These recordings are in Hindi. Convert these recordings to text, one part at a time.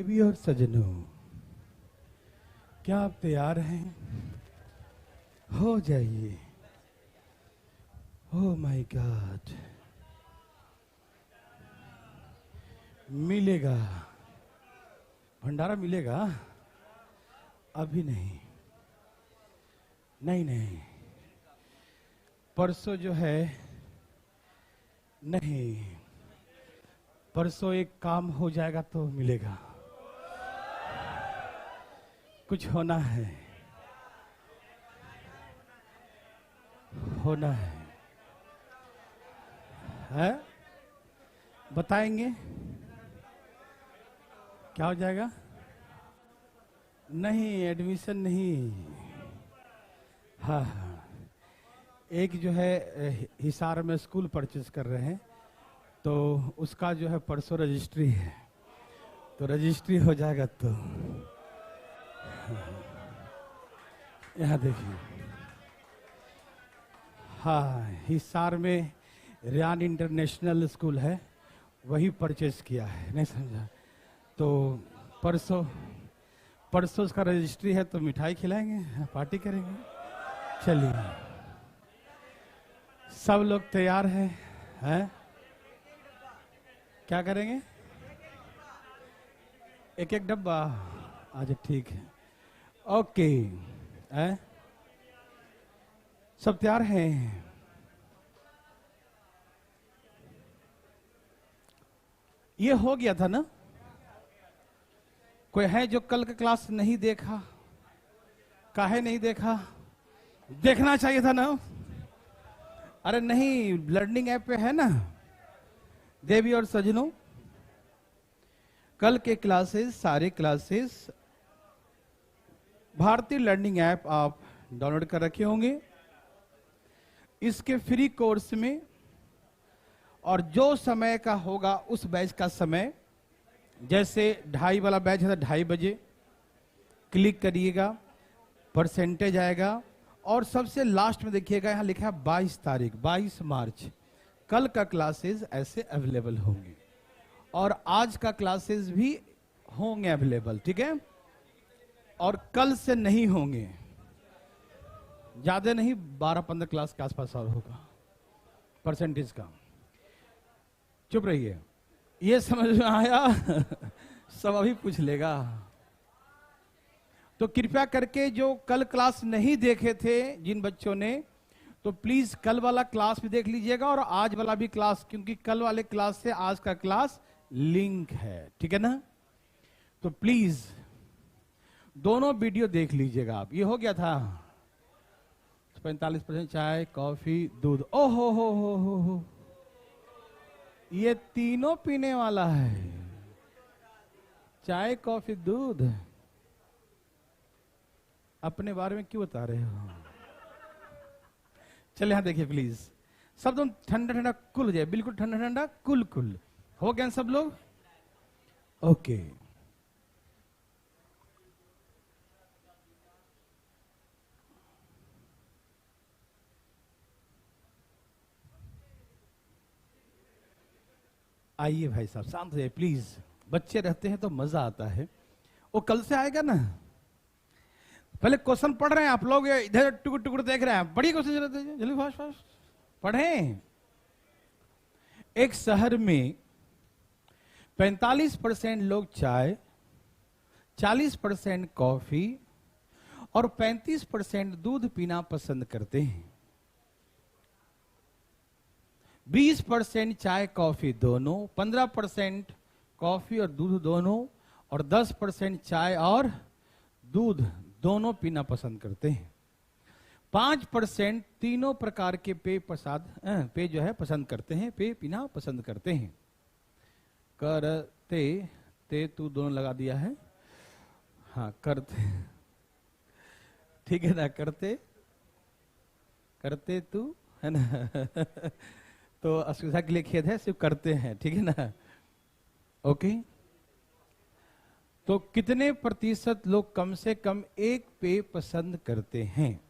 देवी और सजनों, क्या आप तैयार हैं? हो जाइए। ओह माय गॉड, मिलेगा भंडारा, मिलेगा? अभी नहीं, नहीं नहीं, परसों जो है, नहीं, परसों एक काम हो जाएगा तो मिलेगा। कुछ होना है, होना है? बताएंगे क्या हो जाएगा? नहीं, एडमिशन नहीं। हाँ हाँ, एक जो है हिसार में स्कूल परचेज कर रहे हैं, तो उसका जो है परसों रजिस्ट्री है, तो रजिस्ट्री हो जाएगा तो यहाँ देखिए। हाँ, हिसार में रियान इंटरनेशनल स्कूल है, वही परचेज किया है, नहीं समझा? तो परसों उसका रजिस्ट्री है, तो मिठाई खिलाएंगे, पार्टी करेंगे। चलिए, सब लोग तैयार हैं? क्या करेंगे? एक एक डब्बा? अच्छा ठीक है, ओके। सब तैयार हैं? ये हो गया था ना? कोई है जो कल का क्लास नहीं देखा? काहे नहीं देखा? देखना चाहिए था ना? अरे नहीं, लर्निंग ऐप पे है ना? देवी और सजनों, कल के क्लासेस, सारे क्लासेस भारतीय लर्निंग ऐप आप डाउनलोड कर रखे होंगे। इसके फ्री कोर्स में, और जो समय का होगा उस बैच का समय, जैसे 2:30 वाला बैच है तो 2:30 बजे क्लिक करिएगा, परसेंटेज आएगा, और सबसे लास्ट में देखिएगा यहाँ लिखा है 22 तारीख, 22 मार्च, कल का क्लासेस ऐसे अवेलेबल होंगे, और आज का क्लासेस भी होंगे अवेलेबल, ठीक है? और कल से नहीं होंगे, ज्यादा नहीं, 12-15 क्लास के आसपास और होगा परसेंटेज का। चुप रहिए, ये समझ में आया? सब अभी पूछ लेगा। तो कृपया करके जो कल क्लास नहीं देखे थे जिन बच्चों ने, तो प्लीज कल वाला क्लास भी देख लीजिएगा, और आज वाला भी क्लास, क्योंकि कल वाले क्लास से आज का क्लास लिंक है, ठीक है ना? तो प्लीज दोनों वीडियो देख लीजिएगा आप। ये हो गया था 45% चाय, कॉफी, दूध। ओहो हो, ये तीनों पीने वाला है, चाय, कॉफी, दूध। अपने बारे में क्यों बता रहे हो? चलिए यहां देखिए प्लीज, सब तुम ठंडा ठंडा कुल हो जाए, बिल्कुल ठंडा ठंडा कुल कुल हो गए सब लोग? ओके। आइए भाई साहब, शांत हो जाइए प्लीज, बच्चे रहते हैं तो मजा आता है। वो कल से आएगा ना? पहले क्वेश्चन पढ़ रहे हैं आप लोग, इधर टुकड़ टुकड़ देख रहे हैं, बड़ी क्वेश्चन जल्दी फास्ट फास्ट पढ़ें। एक शहर में 45% लोग चाय, 40% कॉफी और 35% दूध पीना पसंद करते हैं। 20% चाय कॉफी दोनों, 15% कॉफी और दूध दोनों, और 10% चाय और दूध दोनों पीना पसंद करते हैं। 5% तीनों प्रकार के पेय जो है पसंद करते हैं, पेय पीना पसंद करते हैं। करते, ते तू दोनों लगा दिया है, हाँ करते, ठीक है ना? करते करते तू है ना? तो असुविधा के लिए खेद है, सिर्फ करते हैं, ठीक है ना? ओके। तो कितने प्रतिशत लोग कम से कम एक पेय पसंद करते हैं?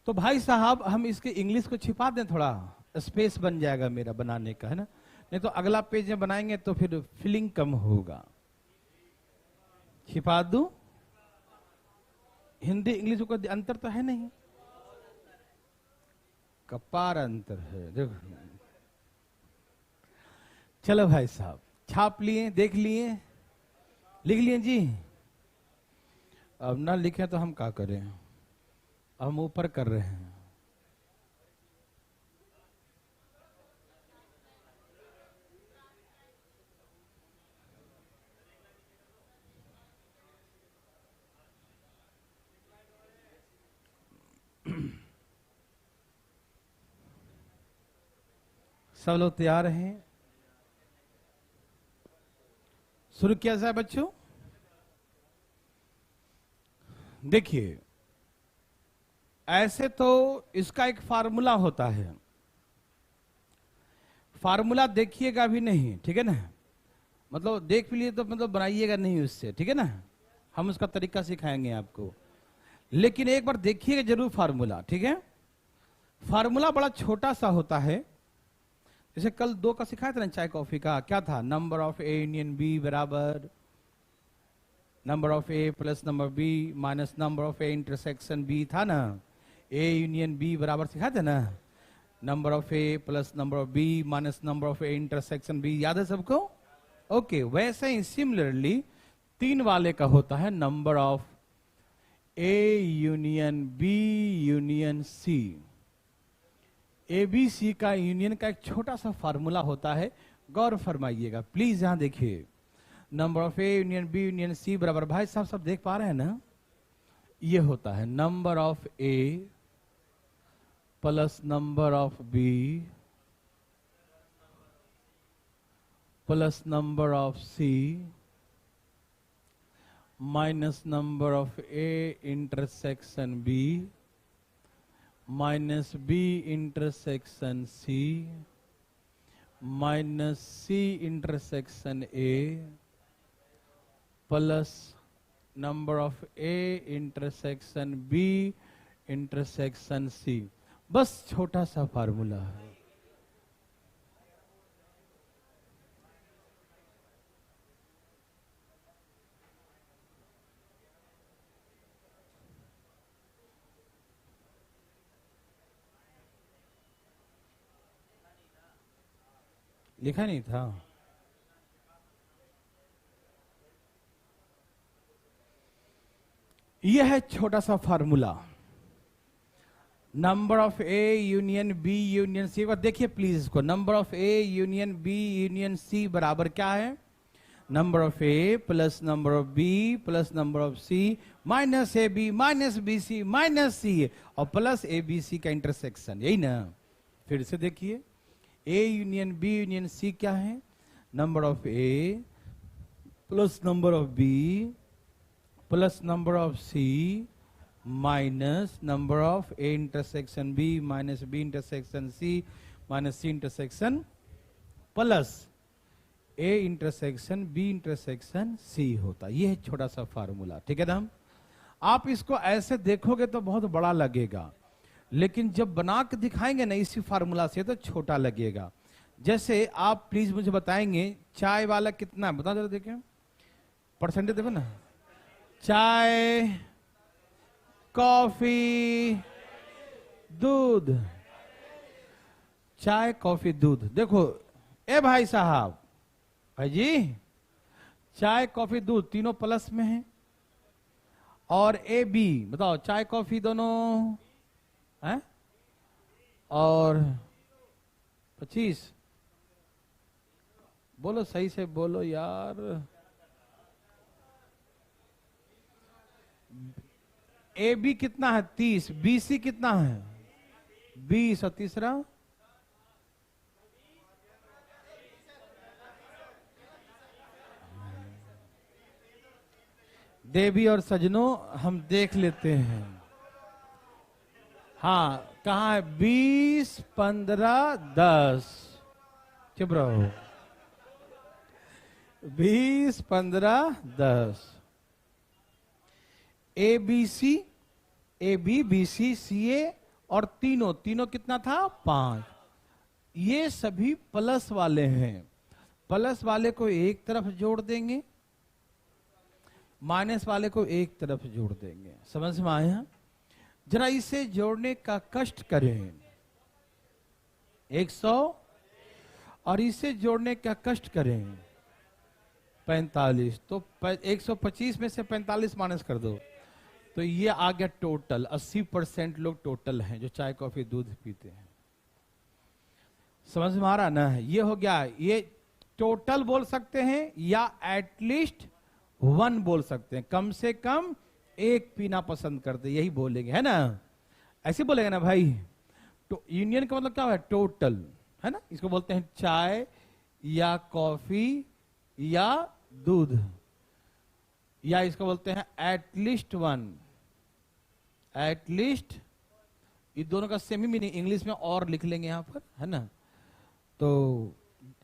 तो भाई साहब हम इसके इंग्लिश को छिपा दें, थोड़ा स्पेस बन जाएगा मेरा बनाने का, है ना? नहीं तो अगला पेज में बनाएंगे तो फिर फिलिंग कम होगा। छिपा दूं? हिंदी इंग्लिश को अंतर तो है नहीं, कपार अंतर है। देखो, चलो भाई साहब, छाप लिए, देख लिए, लिख लिए जी। अब ना लिखे तो हम क्या करें, हम ऊपर कर रहे हैं। सब लोग तैयार हैं? शुरू किया जाए बच्चों। देखिए, ऐसे तो इसका एक फार्मूला होता है, फार्मूला देखिएगा भी नहीं, ठीक है ना, मतलब देख भी लिए तो मतलब बनाइएगा नहीं उससे, ठीक है ना, हम उसका तरीका सिखाएंगे आपको, लेकिन एक बार देखिएगा जरूर फार्मूला, ठीक है। फार्मूला बड़ा छोटा सा होता है, जैसे कल 2 का सिखाया था ना चाय कॉफी का, क्या था, number of A union B बराबर number of A plus number B minus number of A intersection B था ना, ए यूनियन बी बराबर सिखाया था ना, number of A plus number of B minus number of A intersection B, याद है सबको? ओके, वैसे ही सिमिलरली 3 वाले का होता है number of A union B union C. A B C का यूनियन का एक छोटा सा फार्मूला होता है, गौर फरमाइएगा प्लीज। यहां देखिए, number of A union B union C बराबर, भाई साहब सब देख पा रहे हैं ना, ये होता है number of A plus number of B plus number of C minus number of A intersection B minus B intersection C minus C intersection A plus number of A intersection B intersection C. बस छोटा सा फार्मूला है। लिखा नहीं था? यह है छोटा सा formula, number of A union B union C. देखिए प्लीज इसको, number of A union B union C बराबर क्या है, number of A plus number of B plus number of C minus A B minus B C minus C और प्लस ए बी सी का इंटरसेक्शन, यही ना। फिर से देखिए, A union B union C क्या है, number of A plus number of B plus number of C minus number of A intersection B minus B intersection C minus C intersection plus A intersection B intersection C होता। ये है छोटा सा फार्मूला, ठीक है ना। आप इसको ऐसे देखोगे तो बहुत बड़ा लगेगा, लेकिन जब बना के दिखाएंगे ना इसी फार्मूला से तो छोटा लगेगा। जैसे आप प्लीज मुझे बताएंगे चाय वाला कितना है, बता जरा देखें, परसेंटेज देखो ना, चाय कॉफी दूध, चाय कॉफी दूध। देखो ए भाई साहब, भाई जी, चाय कॉफी दूध तीनों प्लस में है, और ए बी बताओ, चाय कॉफी दोनों है, और 25, बोलो सही से बोलो यार, ए बी कितना है 30, बी सी कितना है 20, और तीसरा देवी और सजनों हम देख लेते हैं। हाँ, कहाँ है 20, 15, 10, चुप रहो, 20, 15, 10, A B C, A B B C C A, और तीनों कितना था 5। ये सभी प्लस वाले हैं, प्लस वाले को एक तरफ जोड़ देंगे, माइनस वाले को एक तरफ जोड़ देंगे। समझ में आया? जरा इसे जोड़ने का कष्ट करें। 100 और इसे जोड़ने का कष्ट करें 45। तो 125 में से 45 माइनस कर दो तो ये आ गया टोटल। 80% लोग टोटल हैं जो चाय कॉफी दूध पीते हैं। समझ में आ रहा ना? ये हो गया। ये टोटल बोल सकते हैं या एटलीस्ट 1 बोल सकते हैं। कम से कम एक पीना पसंद करते, यही बोलेंगे, है ना? ऐसे बोलेंगे ना भाई। तो यूनियन का मतलब क्या है? टोटल, है ना? इसको बोलते हैं चाय या कॉफी या दूध, या इसको बोलते हैं एटलीस्ट 1। एटलीस्ट, ये दोनों का सेमी मीनिंग इंग्लिश में और लिख लेंगे यहां पर, है ना? तो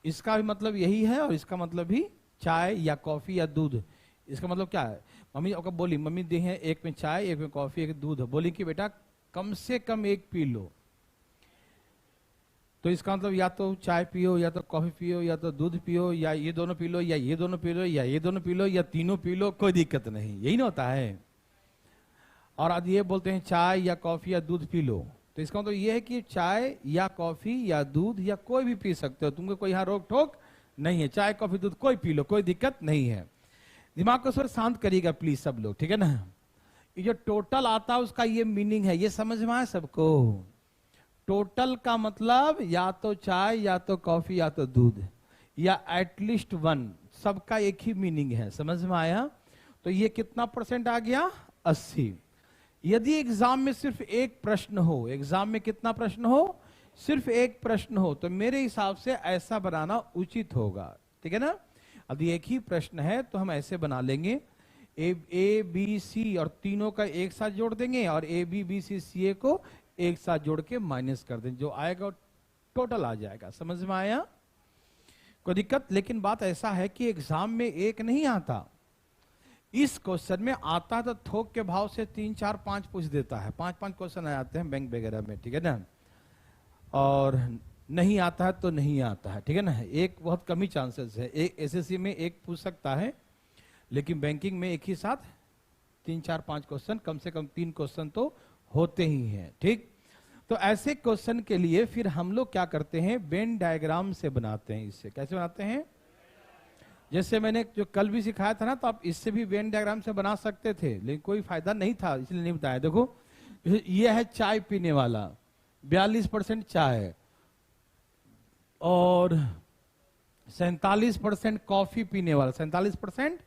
इसका भी मतलब यही है और इसका मतलब भी चाय या कॉफी या दूध। इसका मतलब क्या है? मम्मी आपको बोली, मम्मी दी है एक में चाय एक में कॉफी एक दूध, बोली कि बेटा कम से कम एक पी लो। तो इसका मतलब या तो चाय पियो या तो कॉफी पियो या तो दूध पियो, या ये दोनों पी लो या ये दोनों पी लो या ये दोनों पी लो या तीनों पी लो, कोई दिक्कत नहीं। यही ना होता है। और आज ये बोलते हैं चाय या कॉफी या दूध पी लो, तो इसका मतलब ये है कि चाय या कॉफी या दूध या कोई भी पी सकते हो, तुमको कोई यहाँ रोक टोक नहीं है। चाय कॉफी दूध कोई पी लो, कोई दिक्कत नहीं है। दिमाग को थोड़ा शांत करिएगा प्लीज सब लोग, ठीक है ना? ये जो टोटल आता है उसका ये मीनिंग है, ये समझ में आया सबको? टोटल का मतलब या तो चाय या तो कॉफी या तो दूध या एटलीस्ट 1, सबका एक ही मीनिंग है। समझ में आया? तो ये कितना % आ गया? 80। यदि एग्जाम में सिर्फ एक प्रश्न हो, एग्जाम में कितना प्रश्न हो? सिर्फ एक प्रश्न हो, तो मेरे हिसाब से ऐसा बनाना उचित होगा, ठीक है ना? यदि एक ही प्रश्न है तो हम ऐसे बना लेंगे, ए बी सी और तीनों का एक साथ जोड़ देंगे और ए बी बी सी सी ए को एक साथ जोड़ के माइनस कर देंगे, जो आएगा टोटल आ जाएगा। समझ में आया? कोई दिक्कत? लेकिन बात ऐसा है कि एग्जाम में एक नहीं आता, इस क्वेश्चन में आता तो थोक के भाव से 3, 4, 5 पूछ देता है। 5 क्वेश्चन आ जाते हैं बैंक वगैरह में, ठीक है ना? और नहीं आता है तो नहीं आता है, ठीक है ना? एक बहुत कम ही चांसेस है। एक एसएससी में एक पूछ सकता है, लेकिन बैंकिंग में एक ही साथ 3, 4, 5 क्वेश्चन, कम से कम 3 क्वेश्चन तो होते ही हैं, ठीक? तो ऐसे क्वेश्चन के लिए फिर हम लोग क्या करते हैं? वेन डायग्राम से बनाते हैं। इससे कैसे बनाते हैं? जैसे मैंने जो कल भी सिखाया था ना, तो आप इससे भी वेन डायग्राम से बना सकते थे, लेकिन कोई फायदा नहीं था इसलिए नहीं बताया। देखो ये है चाय पीने वाला, 42% चाय और 47% कॉफी पीने वाला, 47%।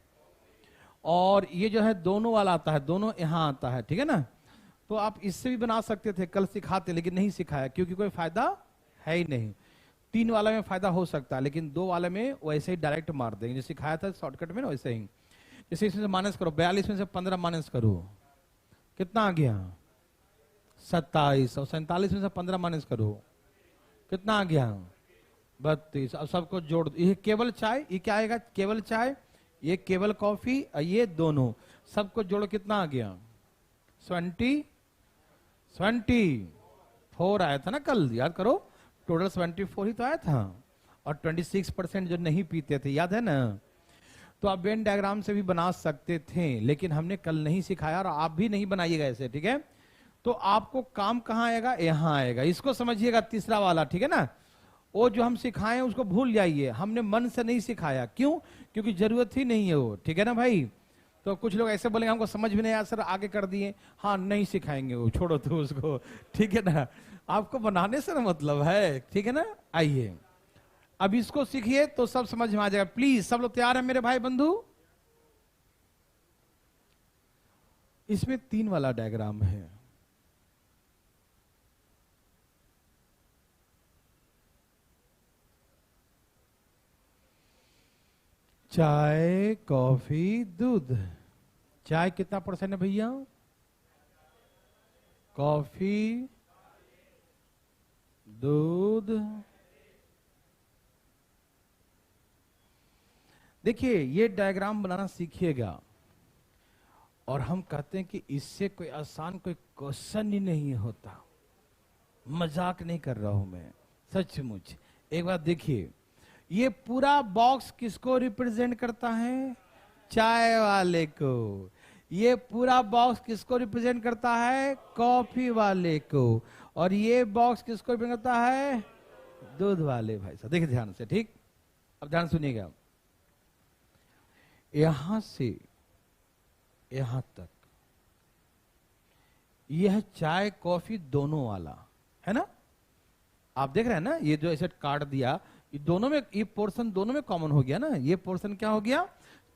और ये जो है दोनों वाला आता है, दोनों यहां आता है, ठीक है ना? तो आप इससे भी बना सकते थे, कल सिखाते, लेकिन नहीं सिखाया क्योंकि कोई फायदा है ही नहीं। 3 वाला में फायदा हो सकता है, लेकिन 2 वाले में वैसे ही डायरेक्ट मार देंगे, जो सिखाया था शॉर्टकट में ना वैसे ही। जैसे इसमें से माइनस करो, 42 में से 15 माइनस करो, कितना आ गया? 27। और 47 में से 15 माइनस करो, कितना आ गया? 32। अब सबको जोड़ दो। ये केवल चाय, ये क्या आएगा? केवल चाय, ये केवल कॉफी, ये दोनों, सबको जोड़ो, कितना आ गया? 24 आया था ना कल, याद करो। टोटल 74 ही तो आया था, और 26% जो नहीं पीते थे, याद है ना? तो आप वेन डायग्राम से भी बना सकते थे, लेकिन हमने कल नहीं सिखाया, और आप भी नहीं बनाइएगा ऐसे, ठीक है? तो आपको काम कहां आएगा? यहां आएगा। इसको समझिएगा, तीसरा वाला, ठीक है ना? वो जो हम सिखाए उसको भूल जाइए, हमने मन से नहीं सिखाया। क्यों? क्योंकि जरूरत ही नहीं है वो, ठीक है ना भाई? तो कुछ लोग ऐसे बोलेंगे हमको समझ में नहीं आया सर, आगे कर दिए। हाँ, नहीं सिखाएंगे वो, छोड़ो तो उसको, ठीक है ना? आपको बनाने से ना मतलब है, ठीक है ना? आइए अब इसको सीखिए तो सब समझ में आ जाएगा। प्लीज सब लोग तैयार हैं मेरे भाई बंधु? इसमें 3 वाला डायग्राम है। चाय कॉफी दूध। चाय कितना % है भैया? कॉफी दूध। देखिए ये डायग्राम बनाना सीखिएगा, और हम कहते हैं कि इससे कोई आसान कोई क्वेश्चन ही नहीं होता। मजाक नहीं कर रहा हूं मैं, सचमुच। एक बार देखिए, ये पूरा बॉक्स किसको रिप्रेजेंट करता है? चाय वाले को। ये पूरा बॉक्स किसको रिप्रेजेंट करता है? कॉफी वाले को। और ये बॉक्स किसको रिप्रेजेंट करता है? दूध वाले भाई साहब। देखिए ध्यान से, ठीक। अब ध्यान सुनिएगा, यहां से यहां तक यह चाय कॉफी दोनों वाला है ना। आप देख रहे हैं ना, ये जो ऐसे काट दिया, ये दोनों में, ये पोर्शन दोनों में कॉमन हो गया ना। ये पोर्शन क्या हो गया?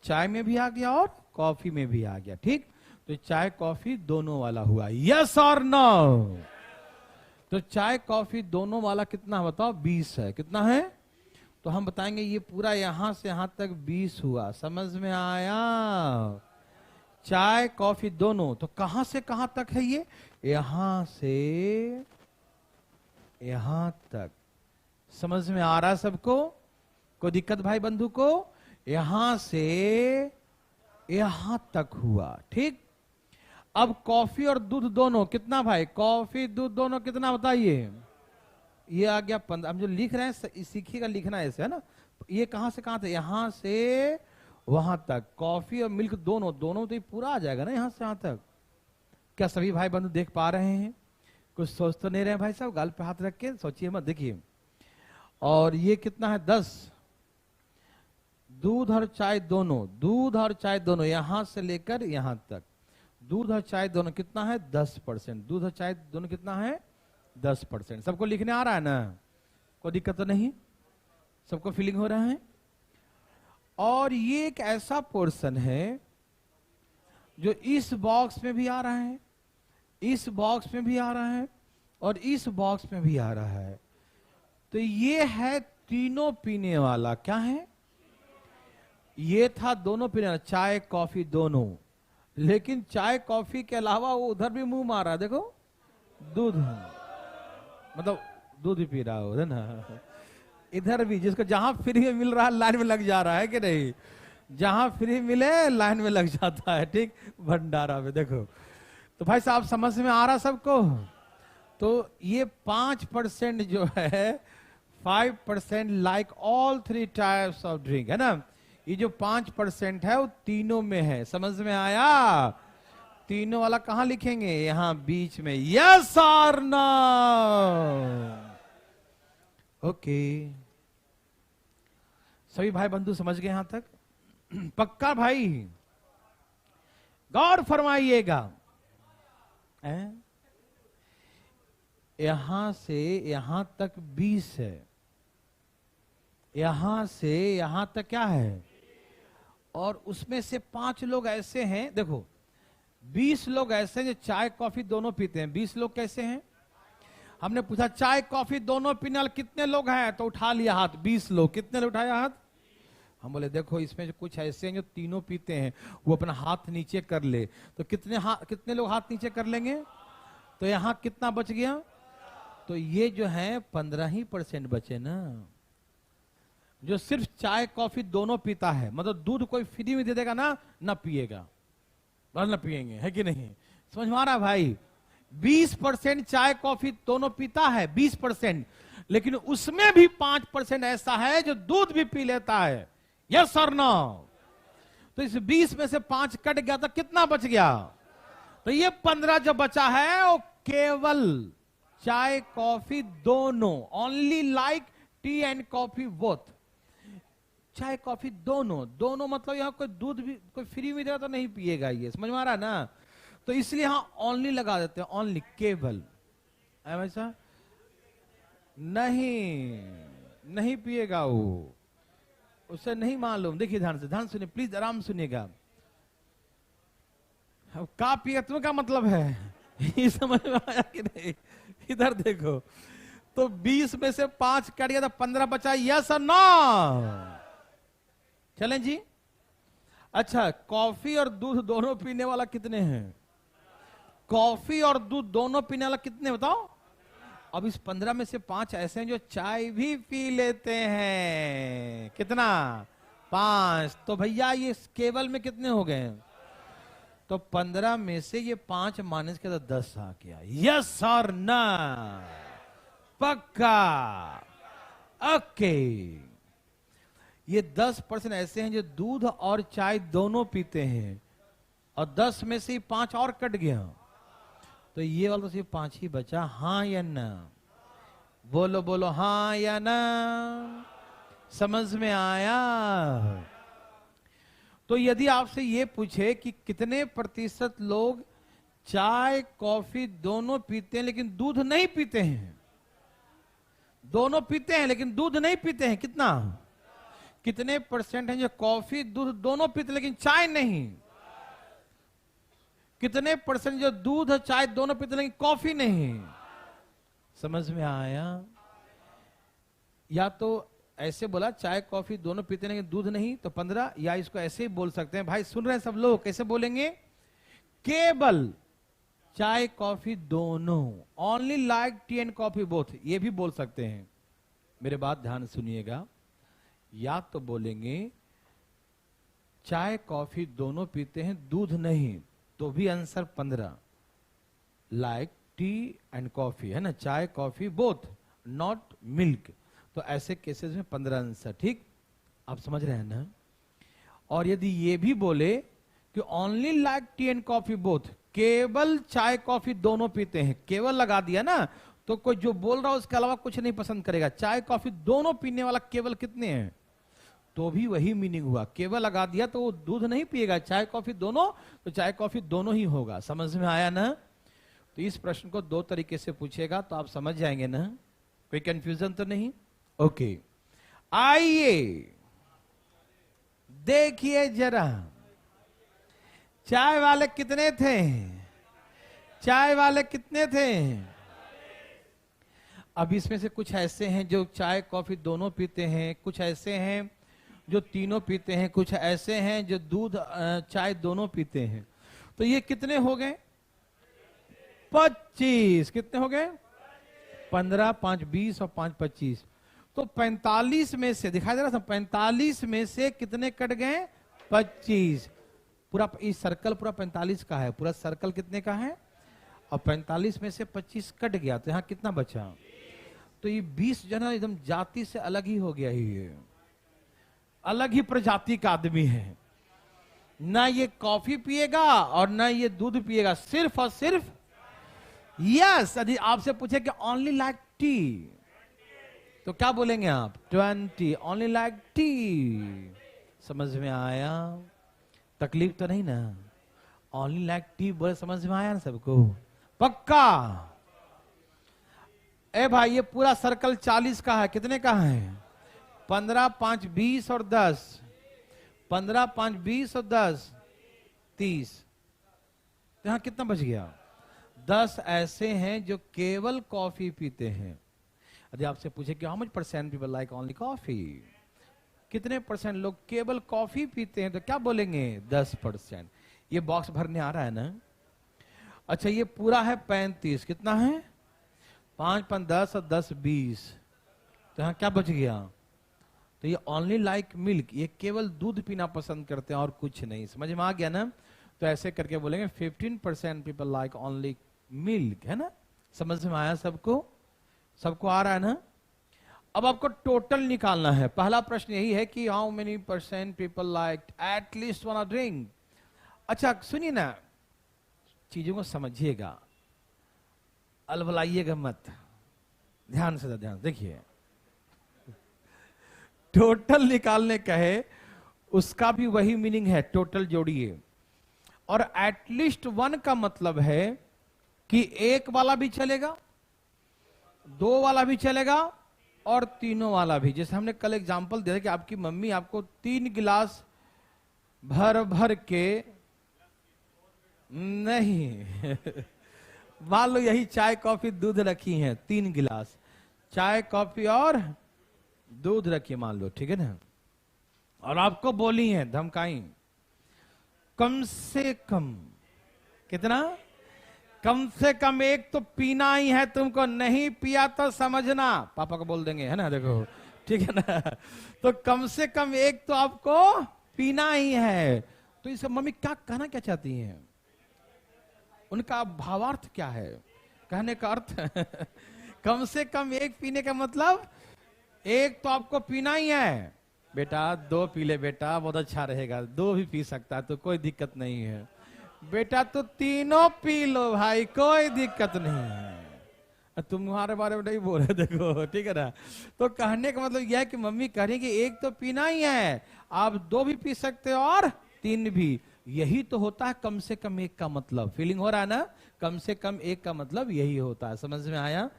चाय में भी आ गया और कॉफी में भी आ गया, ठीक। तो चाय कॉफी दोनों वाला हुआ, यस और नो? तो चाय कॉफी दोनों वाला कितना बताओ? 20 है। कितना है? तो हम बताएंगे ये पूरा यहां से यहां तक 20 हुआ। समझ में आया? चाय कॉफी दोनों। तो कहां से कहां तक है ये? यहां से यहां तक। समझ में आ रहा है सबको? कोई दिक्कत भाई बंधु को? यहां से यहां तक हुआ, ठीक। अब कॉफी और दूध दोनों कितना भाई? कॉफी दूध दोनों कितना बताइए? ये आ गया 15। हम जो लिख रहे हैं सीखिएगा लिखना ऐसे, है ना। ये कहां से कहां तक? यहां से वहां तक। कॉफी और मिल्क दोनों, दोनों तो ये पूरा आ जाएगा ना यहां से यहां तक। क्या सभी भाई बंधु देख पा रहे हैं? कुछ सोच तो नहीं रहे भाई साहब? गाल पे हाथ रख के सोचिए मत, देखिए। और ये कितना है? 10। दूध और चाय दोनों, दूध और चाय दोनों यहां से लेकर यहां तक। दूध और चाय दोनों कितना है? 10%। दूध और चाय दोनों कितना है? 10%। सबको लिखने आ रहा है ना? कोई दिक्कत तो नहीं? सबको फीलिंग हो रहा है? और ये एक ऐसा पोर्शन है जो इस बॉक्स में भी आ रहा है, इस बॉक्स में भी आ रहा है और इस बॉक्स में भी आ रहा है। तो ये है तीनों पीने वाला। क्या है? ये था दोनों पीने वाला, चाय कॉफी दोनों। लेकिन चाय कॉफी के अलावा वो उधर भी मुंह मार रहा है, देखो। दूध, मतलब दूध ही पी रहा हो, है ना। इधर भी, जिसको जहां फ्री मिल रहा है लाइन में लग जा रहा है कि नहीं? जहां फ्री मिले लाइन में लग जाता है, ठीक। भंडारा में देखो। तो भाई साहब समझ में आ रहा सबको? तो ये 5% जो है, 5% like all 3 types of drink, है ना। ये जो 5% है वो तीनों में है। समझ में आया? तीनों वाला कहां लिखेंगे? यहां बीच में। यस और नो? ओके, सभी भाई बंधु समझ गए यहां तक? पक्का भाई? गौर फरमाइएगा। यहां से यहां तक 20 है, यहां से यहां तक क्या है? और उसमें से 5 लोग ऐसे हैं, देखो 20 लोग ऐसे हैं जो चाय कॉफी दोनों पीते हैं। 20 लोग कैसे हैं? हमने पूछा चाय कॉफी दोनों पीने वाले कितने लोग हैं, तो उठा लिया हाथ 20 लोग। कितने लोग उठाया हाथ? हम बोले देखो इसमें जो कुछ ऐसे हैं जो तीनों पीते हैं, वो अपना हाथ नीचे कर ले। तो कितने लोग हाथ नीचे कर लेंगे? तो यहां कितना बच गया? तो ये जो है 15% बचे ना, जो सिर्फ चाय कॉफी दोनों पीता है। मतलब दूध कोई फ्री में दे देगा ना, ना पिएगा, बस ना पिएंगे, है कि नहीं? समझ में आ रहा भाई? 20% चाय कॉफी दोनों पीता है, 20%। लेकिन उसमें भी 5% ऐसा है जो दूध भी पी लेता है। यस और नो? तो इस 20 में से 5 कट गया तो कितना बच गया? तो ये 15 जो बचा है वो केवल चाय कॉफी दोनों, only like T and coffee both. चाय कॉफी दोनों, दोनों मतलब यहां कोई दूध भी कोई फ्री में दे तो नहीं पिएगा। ये समझ में आ रहा है ना? तो इसलिए यहां ओनली लगा देते हैं, ओनली, केवल। ऐसा नहीं पिएगा वो, उसे नहीं मालूम। देखिए ध्यान से, ध्यान सुनिए प्लीज, आराम सुनिएगा। का पिए तुम्हें क्या मतलब है? ये समझ में आया कि नहीं? इधर देखो, तो 20 में से 5 कट गया तो 15 बचा। यस और नो? चलें जी। अच्छा, कॉफी और दूध दोनों पीने वाला कितने हैं? कॉफी और दूध दोनों पीने वाला कितने बताओ? अब इस 15 में से 5 ऐसे हैं जो चाय भी पी लेते हैं। कितना? 5। तो भैया ये केवल में कितने हो गए? तो 15 में से ये 5 माइनस के तो 10 आ गया। यस और ना? पक्का? ओके। ये 10% ऐसे हैं जो दूध और चाय दोनों पीते हैं, और 10 में से 5 और कट गया, तो ये वाला तो सिर्फ 5 ही बचा। हाँ या ना? बोलो बोलो, हाँ या ना? समझ में आया? तो यदि आपसे ये पूछे कि कितने प्रतिशत लोग चाय कॉफी दोनों पीते हैं लेकिन दूध नहीं पीते हैं, दोनों पीते हैं लेकिन दूध नहीं पीते हैं, कितना, कितने परसेंट हैं जो कॉफी दूध दोनों पीते लेकिन चाय नहीं? कितने परसेंट जो दूध और चाय दोनों पीते लेकिन कॉफी नहीं? समझ में आया? या तो ऐसे बोला चाय कॉफी दोनों पीते लेकिन दूध नहीं, तो 15, या इसको ऐसे ही बोल सकते हैं, भाई सुन रहे हैं सब लोग, कैसे बोलेंगे? केवल चाय कॉफी दोनों, only like T and coffee both, ये भी बोल सकते हैं। मेरे बात ध्यान सुनिएगा, या तो बोलेंगे चाय कॉफी दोनों पीते हैं दूध नहीं, तो भी answer 15, like T and coffee, है ना, चाय कॉफी बोथ नॉट मिल्क, तो ऐसे केसेस में 15 आंसर। ठीक, आप समझ रहे हैं ना? और यदि ये भी बोले कि only like T and coffee both, केवल चाय कॉफी दोनों पीते हैं, केवल लगा दिया ना, तो कोई जो बोल रहा है उसके अलावा कुछ नहीं पसंद करेगा। चाय कॉफी दोनों पीने वाला केवल कितने हैं? तो भी वही मीनिंग हुआ, केवल लगा दिया तो वो दूध नहीं पिएगा, चाय कॉफी दोनों, तो चाय कॉफी दोनों ही होगा। समझ में आया ना? तो इस प्रश्न को 2 तरीके से पूछेगा, तो आप समझ जाएंगे ना, कोई कंफ्यूजन तो नहीं? ओके, आइए देखिए जरा, चाय वाले कितने थे? चाय वाले कितने थे? अब इसमें से कुछ ऐसे हैं जो चाय कॉफी दोनों पीते हैं, कुछ ऐसे हैं जो तीनों पीते हैं, कुछ ऐसे हैं जो दूध चाय दोनों पीते हैं। तो ये कितने हो गए? 25। कितने हो गए? 15, 5 20 और 5 25। तो 45 में से दिखाई दे रहा था, 45 में से कितने कट गए? 25। पूरा इस सर्कल पूरा 45 का है, पूरा सर्कल कितने का है? और 45 में से 25 कट गया, तो यहां कितना बचा? तो ये 20 जना एकदम जाति से अलग ही हो गया, ये अलग ही प्रजाति का आदमी है। ना ये कॉफी पिएगा और ना ये दूध पिएगा, सिर्फ और सिर्फ यस। यदि आपसे पूछे कि ओनली लाइक टी, तो क्या बोलेंगे आप? 20, ओनली लाइक टी। समझ में आया? तकलीफ तो नहीं ना? ओनली लाइक टी बोले, समझ में आया ना सबको? पक्का? ए भाई, ये पूरा सर्कल 40 का है, कितने का है? 15, 5 20 और 10, 15, 5 20 और 10 30। तो यहां कितना बच गया? 10 ऐसे हैं जो केवल कॉफी पीते हैं। यदि आपसे पूछे कि how much percent people like only coffee, कितने परसेंट लोग केवल कॉफी पीते हैं, तो क्या बोलेंगे? 10%। ये बॉक्स भरने आ रहा है ना? अच्छा, ये पूरा है 35, कितना है? 5 5 10 और 10 20। तो यहां क्या बच गया? तो ये ओनली लाइक मिल्क, ये केवल दूध पीना पसंद करते हैं और कुछ नहीं। समझ में आ गया ना? तो ऐसे करके बोलेंगे 15% पीपल लाइक ओनली मिल्क, है ना? समझ में आया सबको? सबको आ रहा है ना? अब आपको टोटल निकालना है। पहला प्रश्न यही है कि how many percent people like at least one drink. अच्छा सुनिए ना, चीजों को समझिएगा, अलबलाइएगा मत, ध्यान से देखिए। टोटल निकालने का है, उसका भी वही मीनिंग है, टोटल जोड़िए। और एटलीस्ट वन का मतलब है कि एक वाला भी चलेगा, 2 वाला भी चलेगा और तीनों वाला भी। जैसे हमने कल एग्जांपल दिया कि आपकी मम्मी आपको 3 गिलास भर भर के नहीं मान लो यही चाय कॉफी दूध रखी है, 3 गिलास चाय कॉफी और दूध रखी मान लो, ठीक है ना? और आपको बोली है, धमकाई, कम से कम कितना? कम से कम एक तो पीना ही है तुमको, नहीं पिया तो समझना। पापा को बोल देंगे, है ना? देखो, ठीक है ना? तो कम से कम एक तो आपको पीना ही है। तो इस मम्मी क्या कहना क्या चाहती हैं? उनका भावार्थ क्या है कहने का अर्थ? कम से कम एक पीने का मतलब एक तो आपको पीना ही है, बेटा 2 पी ले बेटा, बहुत अच्छा रहेगा। 2 भी पी सकता है तो कोई दिक्कत नहीं है बेटा, तो तीनों पी लो भाई, कोई दिक्कत नहीं है। तुम्हारे बारे में नहीं बोल रहे, देखो ठीक है ना। तो कहने का मतलब यह है कि मम्मी कह रही कि एक तो पीना ही है, आप 2 भी पी सकते हो और 3 भी। यही तो होता है कम से कम एक का मतलब। फीलिंग हो रहा है ना? कम से कम एक का मतलब यही होता है। समझ में आया?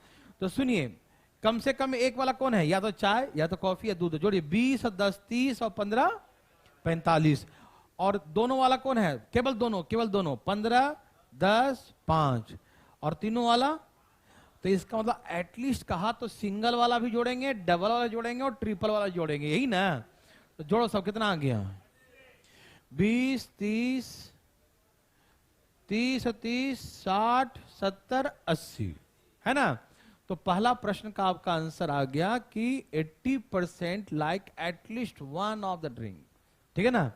तो सुनिए, कम से कम एक वाला कौन है? या तो चाय, या तो कॉफी, या दूध। जोड़िए 20 और 10 30 और 15 45। और दोनों वाला कौन है? केवल दोनों, केवल दोनों 15 10 5। और तीनों वाला, तो इसका मतलब एटलीस्ट कहा तो सिंगल वाला भी जोड़ेंगे, डबल वाला जोड़ेंगे और ट्रिपल वाला जोड़ेंगे, यही ना? तो जोड़ो सब, कितना आ गया? 20 30 30 30 60 70 80, है ना? तो पहला प्रश्न का आपका आंसर आ गया कि 80% like at least one of the drink. ठीक है ना?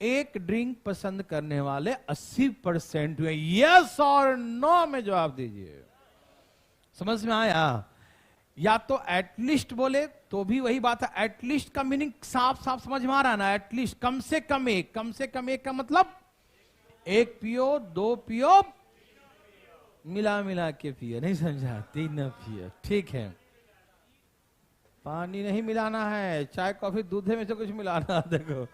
एक ड्रिंक पसंद करने वाले 80% हुए। यस और नो में जवाब दीजिए। समझ में आया? या तो एटलीस्ट बोले तो भी वही बात है। एटलीस्ट का मीनिंग साफ साफ समझ में आ रहा है ना? एटलीस्ट कम से कम एक, कम से कम एक का मतलब 1 पियो 2 पियो, मिला मिला के पियो। नहीं समझा? 3 पियो। ठीक है, पानी नहीं मिलाना है, चाय कॉफी दूध में से कुछ मिलाना है। देखो,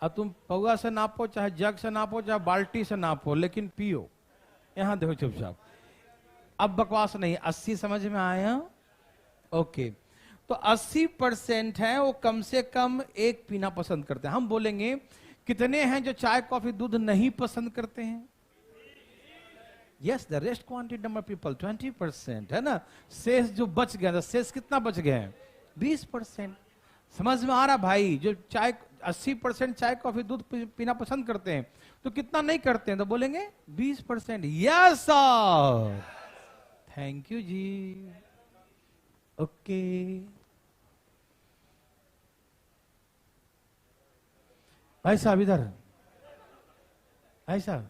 अब तुम पौवा से नापो, चाहे जग से नापो, चाहे बाल्टी से नापो, लेकिन पियो। यहां देखो चुपचाप। अब बकवास नहीं। 80 समझ में आया? ओके। तो 80% है वो कम से कम एक पीना पसंद करते हैं। हम बोलेंगे कितने हैं जो चाय कॉफी दूध नहीं पसंद करते हैं? Yes, the rest quantity number people 20%, है ना? शेष जो बच गया, शेष कितना बच गया? 20%। समझ में आ रहा भाई? जो चाय 80% चाय कॉफी दूध पीना पसंद करते हैं, तो कितना नहीं करते हैं? तो बोलेंगे 20%। यस सर, थैंक यू जी। ओके, भाई साहब इधर, भाई साहब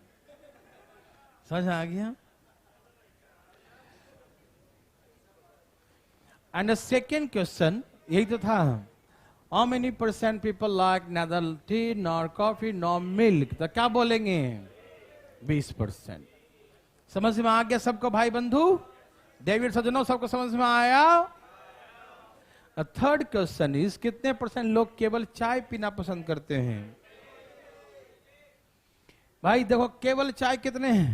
समझ में आ गया? एंड द सेकेंड क्वेश्चन यही तो था। How many % people like neither tea nor coffee nor milk? तो क्या बोलेंगे? 20%। समझ में आ गया सबको भाई बंधु? डेविड सज्जनों, सबको समझ में आया? थर्ड क्वेश्चन इज, कितने % लोग केवल चाय पीना पसंद करते हैं? भाई देखो, केवल चाय कितने हैं?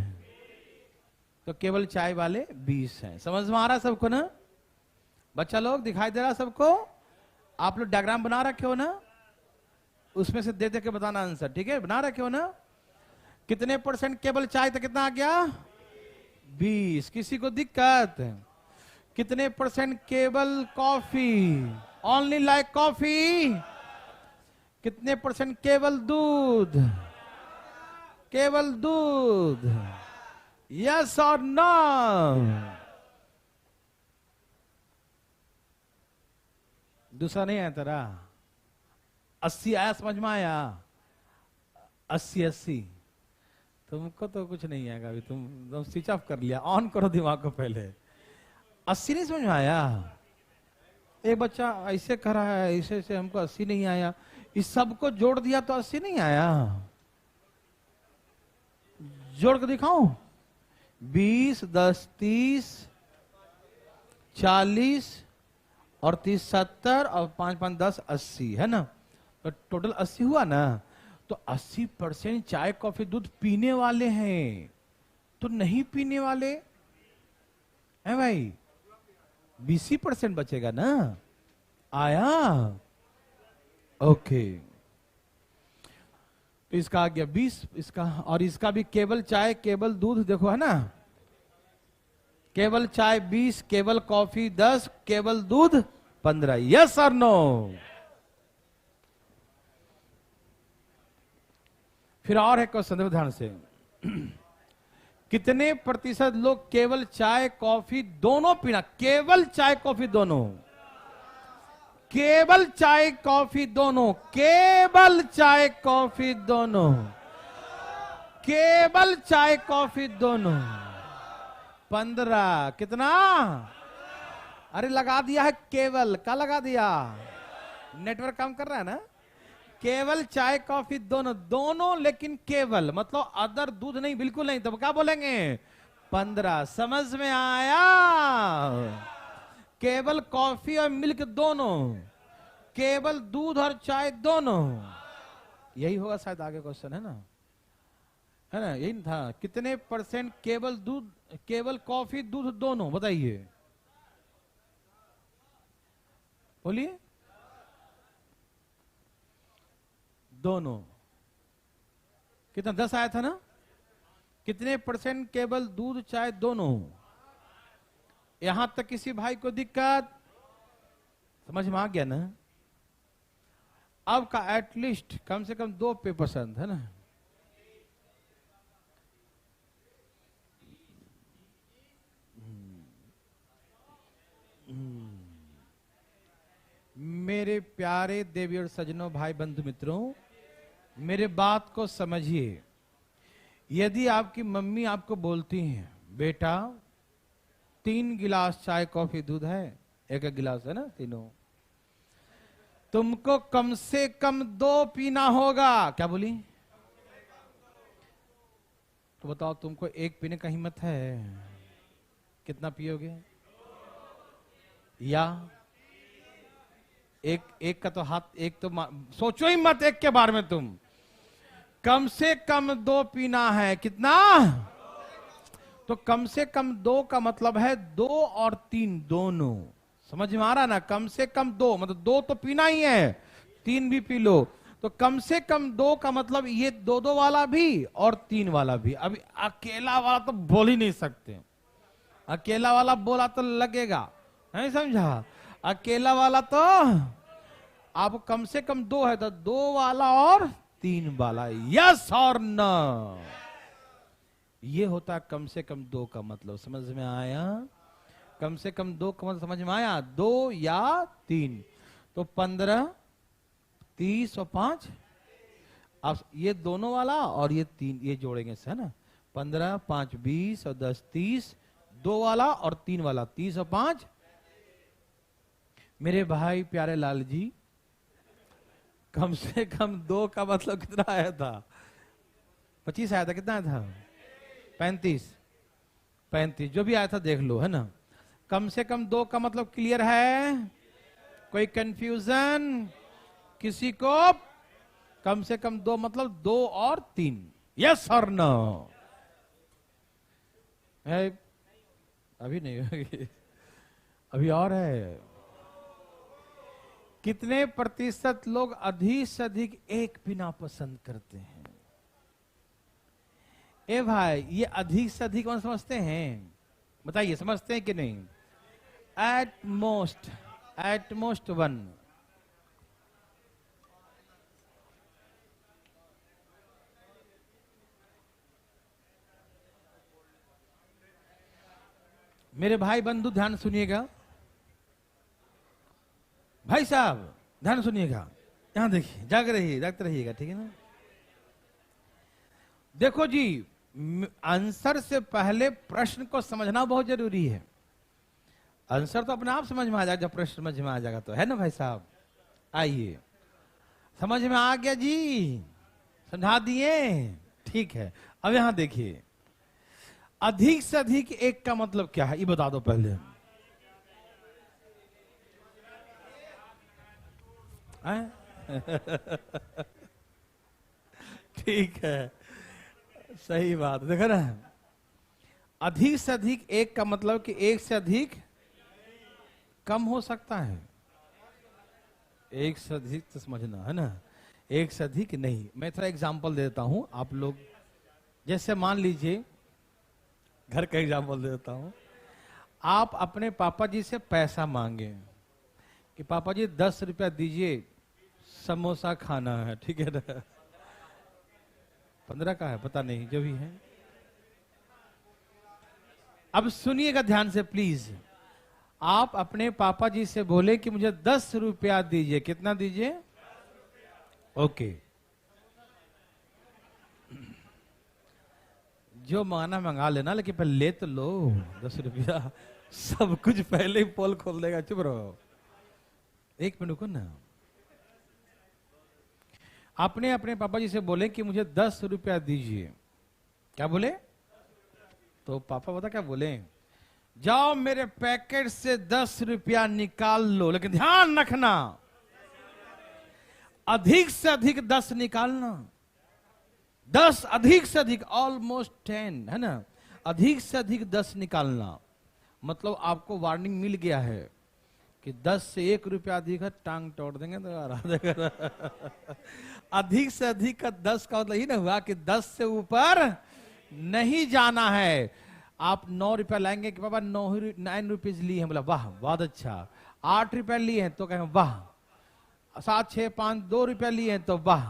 तो केवल चाय वाले 20 हैं। समझ में आ रहा है सबको ना? बच्चा लोग दिखाई दे रहा सबको? आप लोग डायग्राम बना रखे हो ना? उसमें से दे दे के बताना आंसर। ठीक है, बना रखे हो ना? कितने % केवल चाय? तो कितना आ गया? 20। किसी को दिक्कत? कितने % केवल कॉफी? Only like coffee? कितने % केवल दूध? केवल दूध? यस और नो? दूसरा नहीं आया तेरा? 80 आया? समझ में आया? 80 तुमको तो कुछ नहीं आएगा अभी। तुम स्विच ऑफ कर लिया। ऑन करो दिमाग को पहले। 80 नहीं समझ में आया? एक बच्चा ऐसे कर रहा है, ऐसे से हमको 80 नहीं आया। इस सबको जोड़ दिया तो 80 नहीं आया। जोड़ के दिखाऊं? 20 10 30 40 और 30 70 और 5 5 10 80, है ना? तो टोटल 80 हुआ ना? तो 80% चाय कॉफी दूध पीने वाले हैं, तो नहीं पीने वाले है भाई 20% बचेगा ना? आया? ओके, तो इसका आ गया 20, इसका। और इसका भी केवल चाय केवल दूध, देखो है ना? केवल चाय 20, केवल कॉफी 10, केवल दूध 15। यस और नो? फिर और है क्वेश्चन, ध्यान से। कितने % लोग केवल चाय कॉफी दोनों पीना? केवल चाय कॉफी दोनों, केवल चाय कॉफी दोनों, केवल चाय कॉफी दोनों, केवल चाय कॉफी दोनों। 15। कितना? अरे लगा दिया है केवल, क्या लगा दिया? नेटवर्क काम कर रहा है ना? केवल चाय कॉफी दोनों दोनों, लेकिन केवल मतलब अदर दूध नहीं, बिल्कुल नहीं। तब क्या बोलेंगे? 15। समझ में आया? केवल कॉफी और मिल्क दोनों, केवल दूध और चाय दोनों। यही होगा शायद आगे क्वेश्चन, है ना? है ना? यही था। कितने परसेंट केवल दूध, केवल कॉफी दूध दोनों, बताइए, बोलिए। दोनों कितना? 10 आया था ना? कितने परसेंट केवल दूध चाय दोनों? यहां तक किसी भाई को दिक्कत समझ में आ गया ना? अब का एटलीस्ट कम से कम 2 पे पसंद है ना? मेरे प्यारे देवी और सज्जनों, भाई बंधु मित्रों, मेरे बात को समझिए। यदि आपकी मम्मी आपको बोलती हैं, बेटा 3 गिलास चाय कॉफी दूध है, एक गिलास है ना, तीनों, तुमको कम से कम 2 पीना होगा। क्या बोली? तो बताओ, तुमको 1 पीने का हिम्मत है? कितना पियोगे? या एक का तो हाथ, एक तो सोचो ही मत एक के बारे में। तुम कम से कम 2 पीना है। कितना? तो कम से कम 2 का मतलब है 2 और 3 दोनों। समझ में आ रहा ना? कम से कम 2 मतलब 2 तो पीना ही है, 3 भी पी लो। तो कम से कम 2 का मतलब ये 2-2 वाला भी और 3 वाला भी। अभी अकेला वाला तो बोल ही नहीं सकते। अकेला वाला बोला तो लगेगा, नहीं समझा? अकेला वाला तो आप कम से कम 2 है तो 2 वाला और 3 वाला। यस और नो? ये होता कम से कम 2 का मतलब। समझ में आया? कम से कम 2 का मतलब समझ में आया? 2 या 3। तो 15, 30 और 5, अब ये दोनों वाला और ये 3 ये जोड़ेंगे, है ना? 15, 5, 20 और 10, 30। 2 वाला और 3 वाला, 30 और 5। मेरे भाई प्यारे लाल जी, कम से कम 2 का मतलब कितना आया था? 25 आया था। कितना आया था? 35 जो भी आया था देख लो, है ना? कम से कम 2 का मतलब क्लियर है? कोई कंफ्यूजन किसी को? कम से कम 2 मतलब 2 और 3। यस और नो? अभी नहीं अभी और है। कितने प्रतिशत लोग अधिक से अधिक 1 पीना पसंद करते हैं? ए भाई, ये अधिक से अधिक कौन समझते हैं? बताइए, समझते हैं कि नहीं? At most 1। मेरे भाई बंधु ध्यान सुनिएगा, भाई साहब ध्यान सुनिएगा, यहां देखिए, जागते रहिएगा, ठीक है ना? देखो जी, आंसर से पहले प्रश्न को समझना बहुत जरूरी है। आंसर तो अपने आप समझ में आ जाएगा जब प्रश्न समझ में आ जाएगा, तो है ना भाई साहब? आइए, समझ में आ गया जी? समझा दिए? ठीक है। अब यहां देखिए, अधिक से अधिक 1 का मतलब क्या है, ये बता दो पहले। ठीक है, सही बात। देखो ना, अधिक से अधिक 1 का मतलब कि 1 से अधिक कम हो सकता है। 1 से अधिक तो समझना है ना, 1 से अधिक नहीं। मैं थोड़ा एग्जांपल देता हूं, आप लोग जैसे मान लीजिए, घर का एग्जांपल देता हूं। आप अपने पापा जी से पैसा मांगे कि पापा जी 10 रुपया दीजिए, समोसा खाना है, ठीक है ना? 15 का है, पता नहीं, जो भी है। अब सुनिएगा ध्यान से प्लीज। आप अपने पापा जी से बोले कि मुझे 10 रुपया दीजिए। कितना दीजिए? ओके, जो मांगना मंगा लेना, लेकिन पहले ले तो लो 10 रुपया। सब कुछ पहले ही पोल खोल देगा। चुप रहो, एक मिनट रुको ना। आपने अपने पापा जी से बोले कि मुझे 10 रुपया दीजिए, क्या बोले? तो पापा बता क्या बोले? जाओ मेरे पैकेट से 10 रुपया निकाल लो, लेकिन ध्यान रखना अधिक से अधिक 10 निकालना। 10 अधिक से अधिक, ऑलमोस्ट 10 है ना, अधिक से अधिक 10 निकालना। मतलब आपको वार्निंग मिल गया है कि 10 से 1 रुपया अधिक है, टांग तोड़ देंगे तो अधिक से अधिक का 10 का मतलब ही ना हुआ कि 10 से ऊपर नहीं जाना है। आप 9 रुपया लाएंगे कि पापा 9 रुपीज लिए हैं, बोला वाह बहुत अच्छा। 8 रुपया लिए हैं तो कहें वाह। 7, 6, 5, 2 रुपया लिए हैं तो वाह।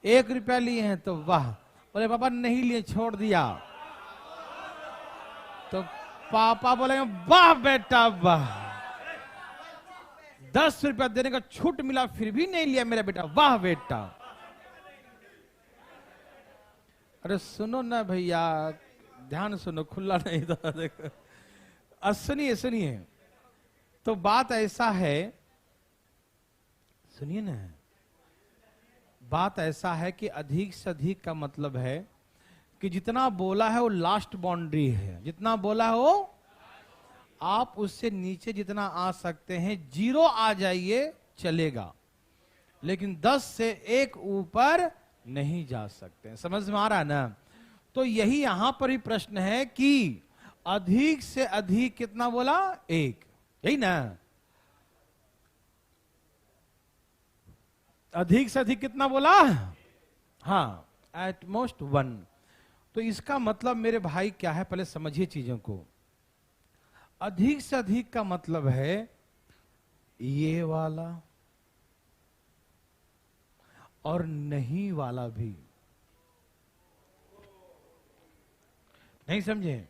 1 रुपया लिए हैं तो वाह। बोले पापा नहीं लिए, छोड़ दिया, तो पापा बोलेंगे वाह बेटा वाह। 10 रुपया देने का छूट मिला फिर भी नहीं लिया मेरा बेटा, वाह बेटा। अरे सुनो ना भैया, ध्यान सुनो, खुला नहीं था देखो। सुनिए सुनिए, तो बात ऐसा है, सुनिए ना, बात ऐसा है कि अधिक से अधिक का मतलब है कि जितना बोला है वो लास्ट बाउंड्री है। जितना बोला है वो, आप उससे नीचे जितना आ सकते हैं, 0 आ जाइए चलेगा, लेकिन 10 से 1 ऊपर नहीं जा सकते। समझ में आ रहा है ना? तो यही यहां पर ही प्रश्न है कि अधिक से अधिक कितना बोला? 1, यही ना? अधिक से अधिक कितना बोला? हाँ, एट मोस्ट 1। तो इसका मतलब मेरे भाई क्या है, पहले समझिए चीजों को। अधिक से अधिक का मतलब है ये वाला और नहीं वाला भी। नहीं समझे?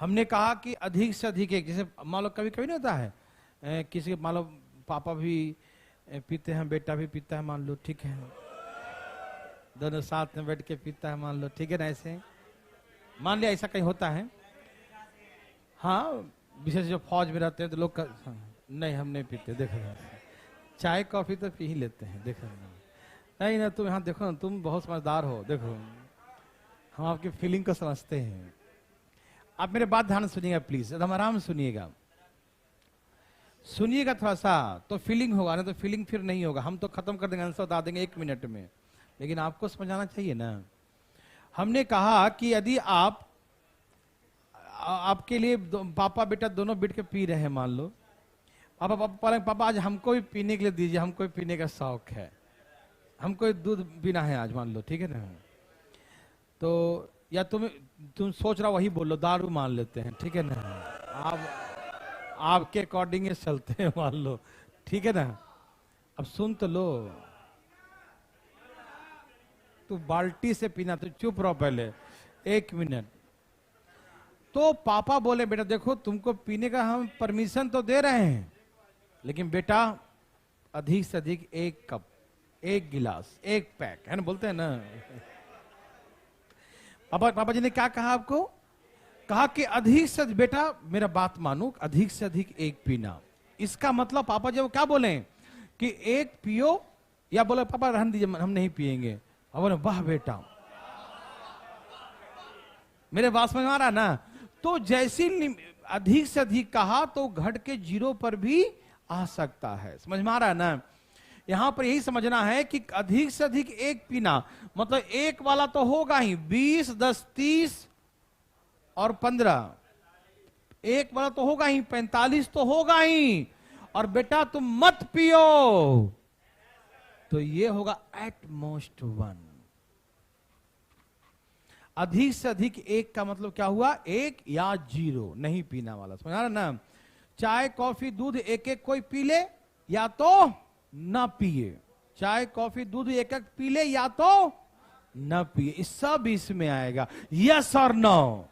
हमने कहा कि अधिक से अधिक एक, जैसे मान लो कभी कभी नहीं होता है किसी मान लो पापा भी पीते हैं, बेटा भी पीता है, मान लो, ठीक है, दोनों साथ में बैठ के पीता है, मान लो, ठीक है ना? ऐसे मान लिया ऐसा कहीं होता है। हाँ, विशेष जो फौज में रहते हैं तो लोग नहीं हम नहीं पीते, देखो चाय कॉफी तो पी ही लेते हैं, देखो नहीं ना, तुम यहाँ देखो ना, तुम बहुत समझदार हो, देखो हम आपकी फीलिंग को समझते हैं। आप मेरे बात ध्यान सुनिएगा प्लीज, एकदम आराम सुनिएगा, सुनिएगा थोड़ा सा, तो फीलिंग होगा ना, तो फीलिंग फिर नहीं होगा। हम तो खत्म कर देंगे, आंसर बता देंगे 1 मिनट में, लेकिन आपको समझाना चाहिए ना। हमने कहा कि यदि आपके लिए पापा बेटा दोनों बैठ के पी रहे हैं, मान लो पापा आज हमको भी पीने के लिए दीजिए, हमको भी पीने का शौक है, हमको दूध पीना है आज, मान लो, ठीक है ना? तो या तुम सोच रहा वही बोलो, दारू मान लेते हैं, ठीक है ना? आपके अकॉर्डिंग चलते हैं, मान लो, ठीक है ना? अब सुन तो लो, तू बाल्टी से पीना, तो चुप रहो पहले 1 मिनट। तो पापा बोले बेटा देखो तुमको पीने का हम परमिशन तो दे रहे हैं, लेकिन बेटा अधिक से अधिक 1 कप, 1 गिलास, 1 पैक, है ना, बोलते हैं ना। पापा जी ने क्या कहा आपको? कहा कि अधिक से बेटा मेरा बात मानो, अधिक से अधिक 1 पीना। इसका मतलब पापा जब क्या बोले कि 1 पियो, या बोले पापा रहने दीजिए हम नहीं पिएंगे, और बोले वाह बेटा, मेरे बात समझ में आ रहा ना? तो जैसी अधिक से अधिक कहा तो घट के 0 पर भी आ सकता है। समझ में आ रहा है ना? यहां पर यही समझना है कि अधिक से अधिक 1 पीना मतलब 1 वाला तो होगा ही, 20, 10, 30 और 15, 1 वाला तो होगा ही, 45 तो होगा ही। और बेटा तुम मत पियो, तो ये होगा एट मोस्ट 1। अधिक से अधिक 1 का मतलब क्या हुआ? 1 या 0 नहीं पीना वाला। समझ रहा ना? चाय कॉफी दूध 1-1 कोई पी ले या तो ना पिए, चाय कॉफी दूध 1-1 पी ले या तो ना पिए, इस सब इसमें आएगा, यस और नो।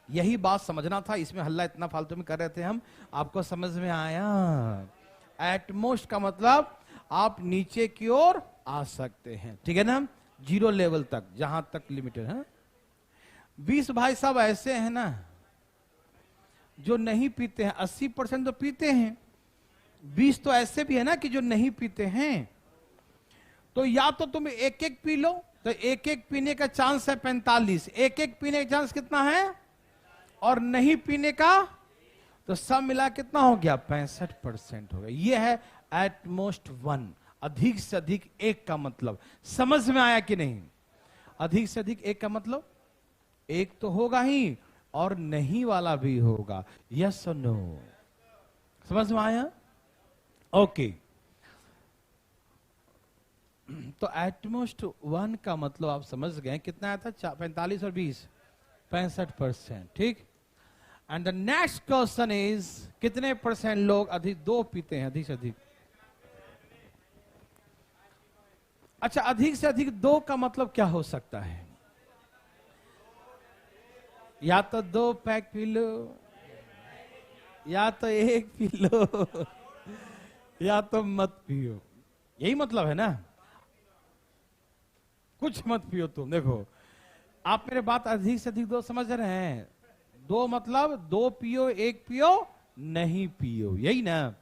यही बात समझना था, इसमें हल्ला इतना फालतू में कर रहे थे हम, आपको समझ में आया? एटमोस्ट का मतलब आप नीचे की ओर आ सकते हैं, ठीक है ना? 0 लेवल तक, जहां तक लिमिटेड है। 20 भाई साहब ऐसे हैं ना, जो नहीं पीते हैं, 80% तो पीते हैं, 20 तो ऐसे भी है ना कि जो नहीं पीते हैं। तो या तो तुम एक एक पी लो, तो एक एक पीने का चांस है 45, एक एक पीने का चांस कितना है, और नहीं पीने का, तो सब मिला कितना हो गया, 65% हो गया। ये है एटमोस्ट 1, अधिक से अधिक एक का मतलब। समझ में आया कि नहीं? अधिक से अधिक एक का मतलब एक तो होगा ही और नहीं वाला भी होगा। यस और नो? समझ में आया? ओके। तो एटमोस्ट 1 का मतलब आप समझ गए कितना आया था, 45 और 20, 65%। ठीक। And the next question is, कितने परसेंट लोग अधिक 2 पीते हैं, अधिक से अधिक? अच्छा, अधिक से अधिक 2 का मतलब क्या हो सकता है? या तो 2 पैक पी लो, या तो 1 पी लो, या तो मत पियो। यही मतलब है ना, कुछ मत पियो तुम। देखो, आप मेरे बात अधिक से अधिक 2 समझ रहे हैं? 2 मतलब 2 पियो, 1 पियो, नहीं पियो, यही ना?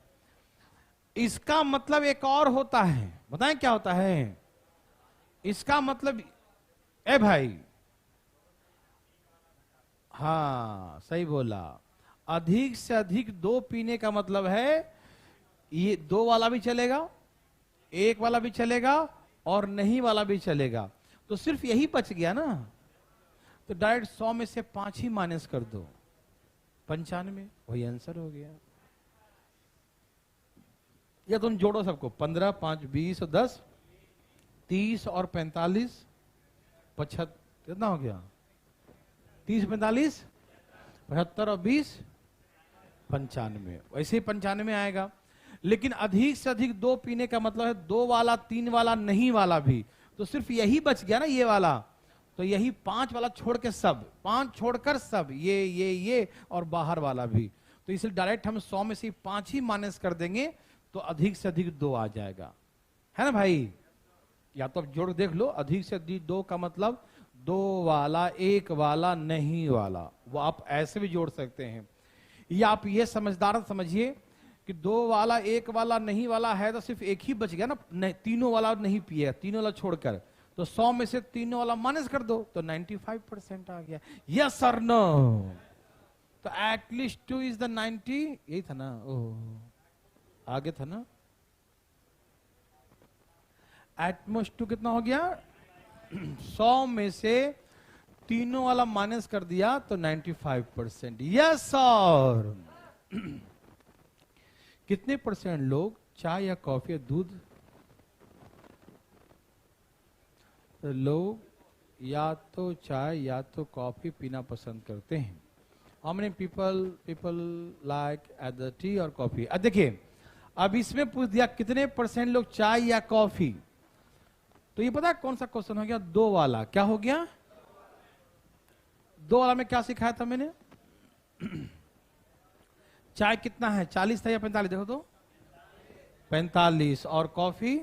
इसका मतलब एक और होता है, बताएं क्या होता है इसका मतलब? ए भाई, हाँ सही बोला। अधिक से अधिक 2 पीने का मतलब है ये 2 वाला भी चलेगा, 1 वाला भी चलेगा, और नहीं वाला भी चलेगा। तो सिर्फ यही बच गया ना, तो डायरेक्ट 100 में से 5 ही माइनस कर दो, 95, वही आंसर हो गया। या तुम जोड़ो सबको, 15, 5, 20 और 10, 30 और 45, 75, कितना हो गया? 30, 45, 75 और 20, 95। वैसे ही 95 आएगा। लेकिन अधिक से अधिक 2 पीने का मतलब है 2 वाला, 3 वाला, नहीं वाला भी। तो सिर्फ यही बच गया ना, ये वाला। तो यही 5 वाला छोड़ के सब, 5 छोड़कर सब, ये और बाहर वाला भी। तो इसलिए डायरेक्ट हम 100 में से 5 ही माइनस कर देंगे, तो अधिक से अधिक 2 आ जाएगा, है ना भाई? या तो जोड़ देख लो, अधिक से अधिक 2 का मतलब 2 वाला, 1 वाला, नहीं वाला। वो आप ऐसे भी जोड़ सकते हैं, या आप ये समझदार समझिए कि 2 वाला, 1 वाला, नहीं वाला है, तो सिर्फ एक ही बच गया ना, नहीं, तीनों वाला नहीं पिए, तीनों वाला छोड़कर। तो 100 में से तीनों वाला माइनस कर दो, तो 95% आ गया। यस और नो? तो एटलीस्ट 2 इज द 90, यही था ना? ओह, आगे था ना? एटमोस्ट 2 कितना हो गया? 100 में से तीनों वाला माइनस कर दिया, तो 95%। यस और? कितने परसेंट लोग चाय या कॉफी या दूध, लोग या तो चाय या तो कॉफी पीना पसंद करते हैं? How many people like at T और कॉफी? अब देखिए, अब इसमें पूछ दिया कितने परसेंट लोग चाय या कॉफी। तो ये पता है कौन सा क्वेश्चन हो गया? 2 वाला। क्या हो गया? 2 वाला में क्या सिखाया था मैंने? चाय कितना है, 40 था या 45? देखो तो 45, और कॉफी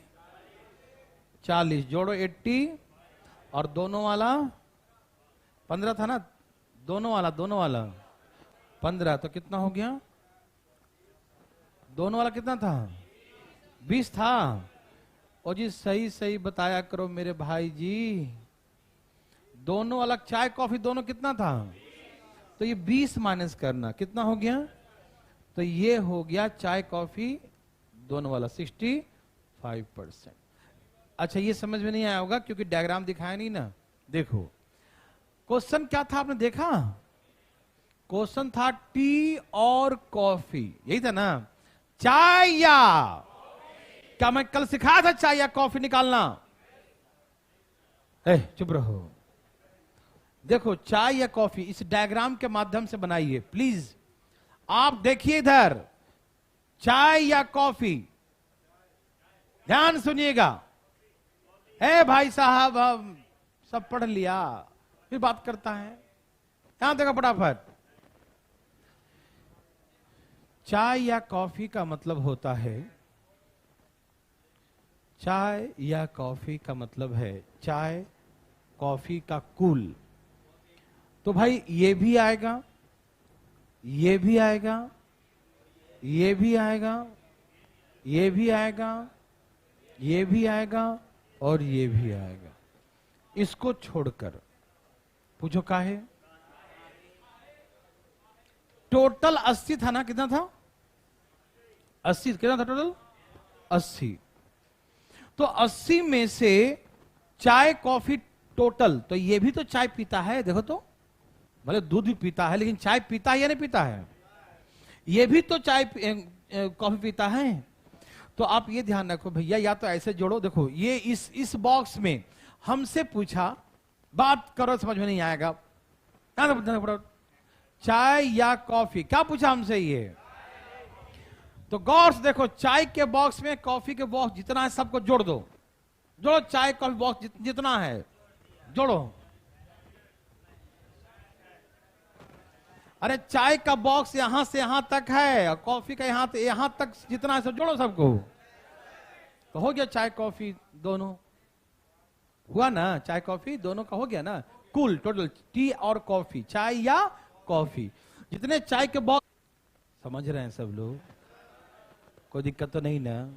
40, जोड़ो 80, और दोनों वाला 15 था ना, दोनों वाला 15, तो कितना हो गया? दोनों वाला कितना था? 20 था। और जी सही सही बताया करो मेरे भाई जी, दोनों वाला चाय कॉफी दोनों कितना था? तो ये 20 माइनस करना, कितना हो गया? तो ये हो गया चाय कॉफी दोनों वाला 65%। अच्छा, ये समझ में नहीं आया होगा क्योंकि डायग्राम दिखाया नहीं ना। देखो क्वेश्चन क्या था, आपने देखा? क्वेश्चन था टी और कॉफी, यही था ना? चाय या, क्या मैं कल सिखाया था चाय या कॉफी निकालना? चुप रहो। देखो, चाय या कॉफी इस डायग्राम के माध्यम से बनाइए प्लीज। आप देखिए इधर, चाय या कॉफी, ध्यान सुनिएगा। भाई साहब, हम सब पढ़ लिया, फिर बात करता है। यहां देखो फटाफट, चाय या कॉफी का मतलब होता है, चाय या कॉफी का मतलब है चाय कॉफी का कुल। तो भाई ये भी आएगा ये भी आएगा, ये भी आएगा, ये भी आएगा, ये भी आएगा और ये भी आएगा। इसको छोड़कर पूछो काहे? टोटल 80 था ना? कितना था? 80। कितना था टोटल? 80। तो 80 में से चाय कॉफी टोटल, तो ये भी तो चाय पीता है, देखो तो, भले दूध भी पीता है लेकिन चाय पीता है या नहीं पीता है? ये भी तो चाय कॉफी पीता है। तो आप ये ध्यान रखो भैया, या तो ऐसे जोड़ो, देखो ये इस बॉक्स में हमसे पूछा, बात करो समझ में नहीं आएगा, चाय या कॉफी, क्या पूछा हमसे ये? तो गौर से देखो, चाय के बॉक्स में कॉफी के बॉक्स जितना है सबको जोड़ दो, जोड़ो, चाय कॉफी बॉक्स जितना है जोड़ो। अरे चाय का बॉक्स यहां से यहां तक है और कॉफी का यहां तक जितना है सब जोड़ो सबको, तो हो गया चाय कॉफी दोनों, हुआ ना? चाय कॉफी दोनों का हो गया ना, कुल टोटल टी और कॉफी, चाय या कॉफी, जितने चाय के बॉक्स। समझ रहे हैं सब लोग? कोई दिक्कत तो नहीं ना?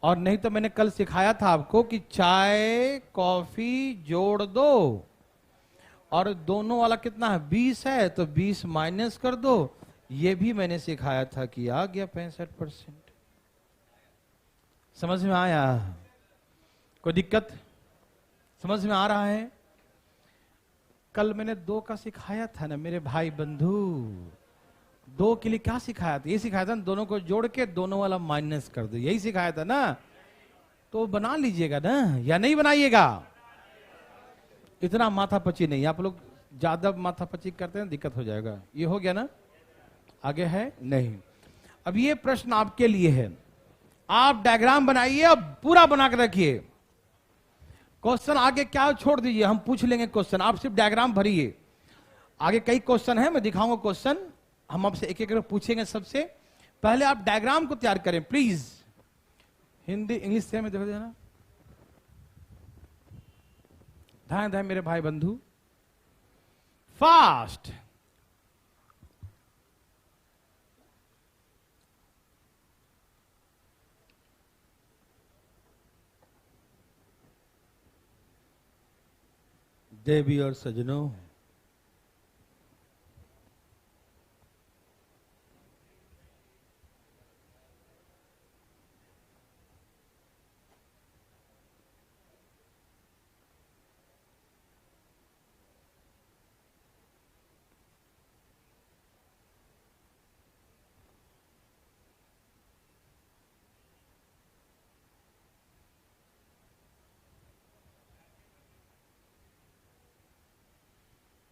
और नहीं तो मैंने कल सिखाया था आपको कि चाय कॉफी जोड़ दो और दोनों वाला कितना है? 20 है, तो 20 माइनस कर दो। ये भी मैंने सिखाया था कि आ गया 65%। समझ में आया? कोई दिक्कत? समझ में आ रहा है? कल मैंने 2 का सिखाया था ना मेरे भाई बंधु, 2 के लिए क्या सिखाया था? ये सिखाया था दोनों को जोड़ के दोनों वाला माइनस कर दो, यही सिखाया था ना? तो बना लीजिएगा ना या नहीं बनाइएगा? इतना माथापची नहीं, आप लोग ज्यादा माथापची करते हैं दिक्कत हो जाएगा। ये हो गया ना? आगे है नहीं? अब ये प्रश्न आपके लिए है, आप डायग्राम बनाइए, अब पूरा बना के रखिए। क्वेश्चन आगे क्या छोड़ दीजिए, हम पूछ लेंगे क्वेश्चन, आप सिर्फ डायग्राम भरिए। आगे कई क्वेश्चन है, मैं दिखाऊंगा क्वेश्चन, हम आपसे एक एक पूछेंगे। सबसे पहले आप डायग्राम को तैयार करें प्लीज, हिंदी इंग्लिश से में देखो देना, ध्यान दें मेरे भाई बंधु, फास्ट। देवी और सजनों,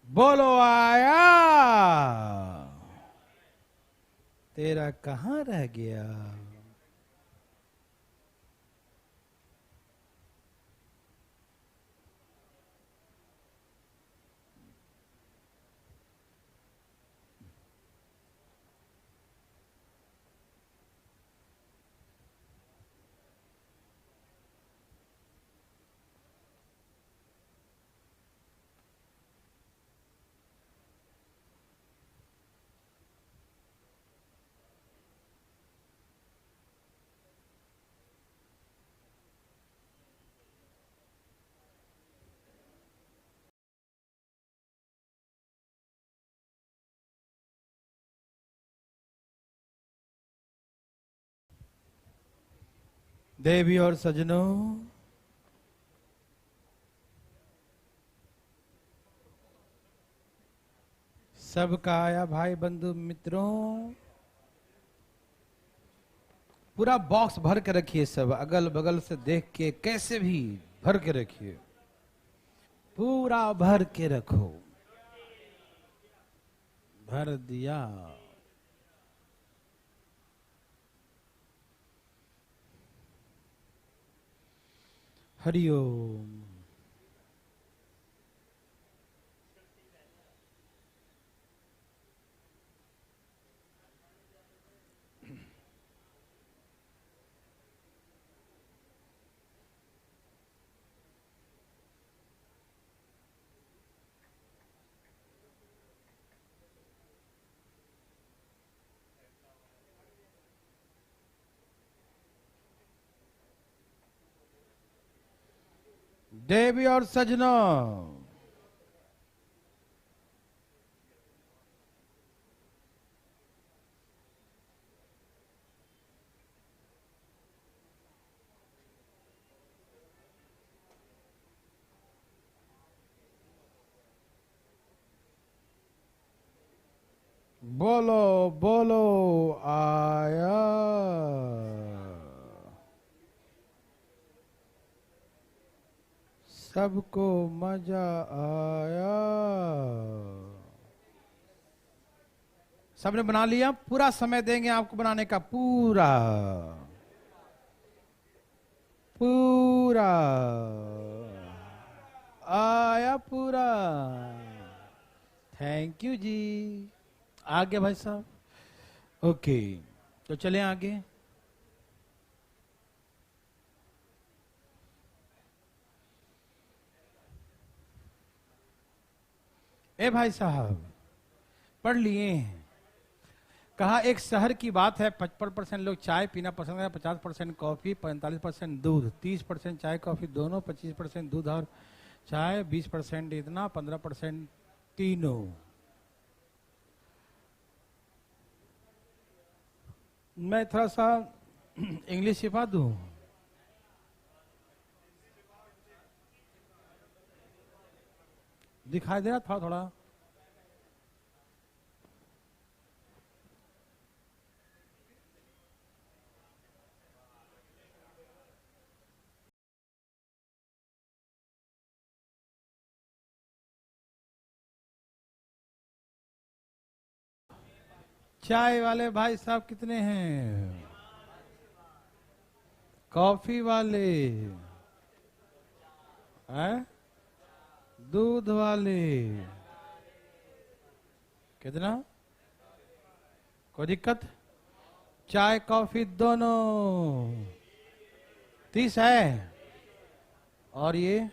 बोलो आया, तेरा कहां रह गया? देवी और सजनों, सबका आया भाई बंधु मित्रों, पूरा बॉक्स भर के रखिए, सब अगल बगल से देख के कैसे भी भर के रखिए, पूरा भर के रखो। भर दिया। हरिओम। देवी और सजनों, बोलो बोलो आया। सबको मजा आया। सबने बना लिया? पूरा समय देंगे आपको बनाने का, पूरा पूरा आया पूरा। थैंक यू जी। आगे भाई साहब, ओके तो चलें आगे। ए भाई साहब, पढ़ लिए हैं। कहा एक शहर की बात है, 55% लोग चाय पीना पसंद करते, 50% कॉफी, 45% दूध, 30% चाय कॉफी दोनों, 25% दूध और चाय, 20% इतना, 15% तीनों। मैं थोड़ा सा इंग्लिश सिखा दूं? दिखाई दे रहा था थोड़ा? चाय वाले भाई साहब कितने हैं? कॉफी वाले हैं? दूध वाले कितना? कोई दिक्कत? चाय कॉफी दोनों 30 है। और ये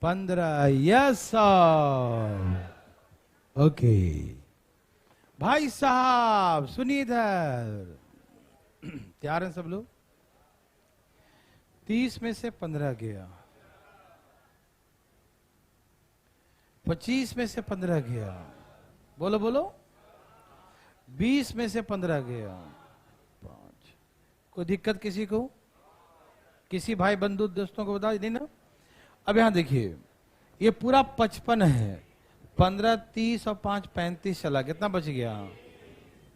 15। Yes okay. भाई साहब सुनिए इधर, तैयार हैं सब लोग? 30 में से 15 गया, 25 में से 15 गया, बोलो बोलो, 20 में से 15 गया, 5। कोई दिक्कत किसी को? किसी भाई बंधु दोस्तों को बता नहीं ना? अब यहां देखिए, ये पूरा 55 है, 15 30 और 5 35 चला, कितना बच गया?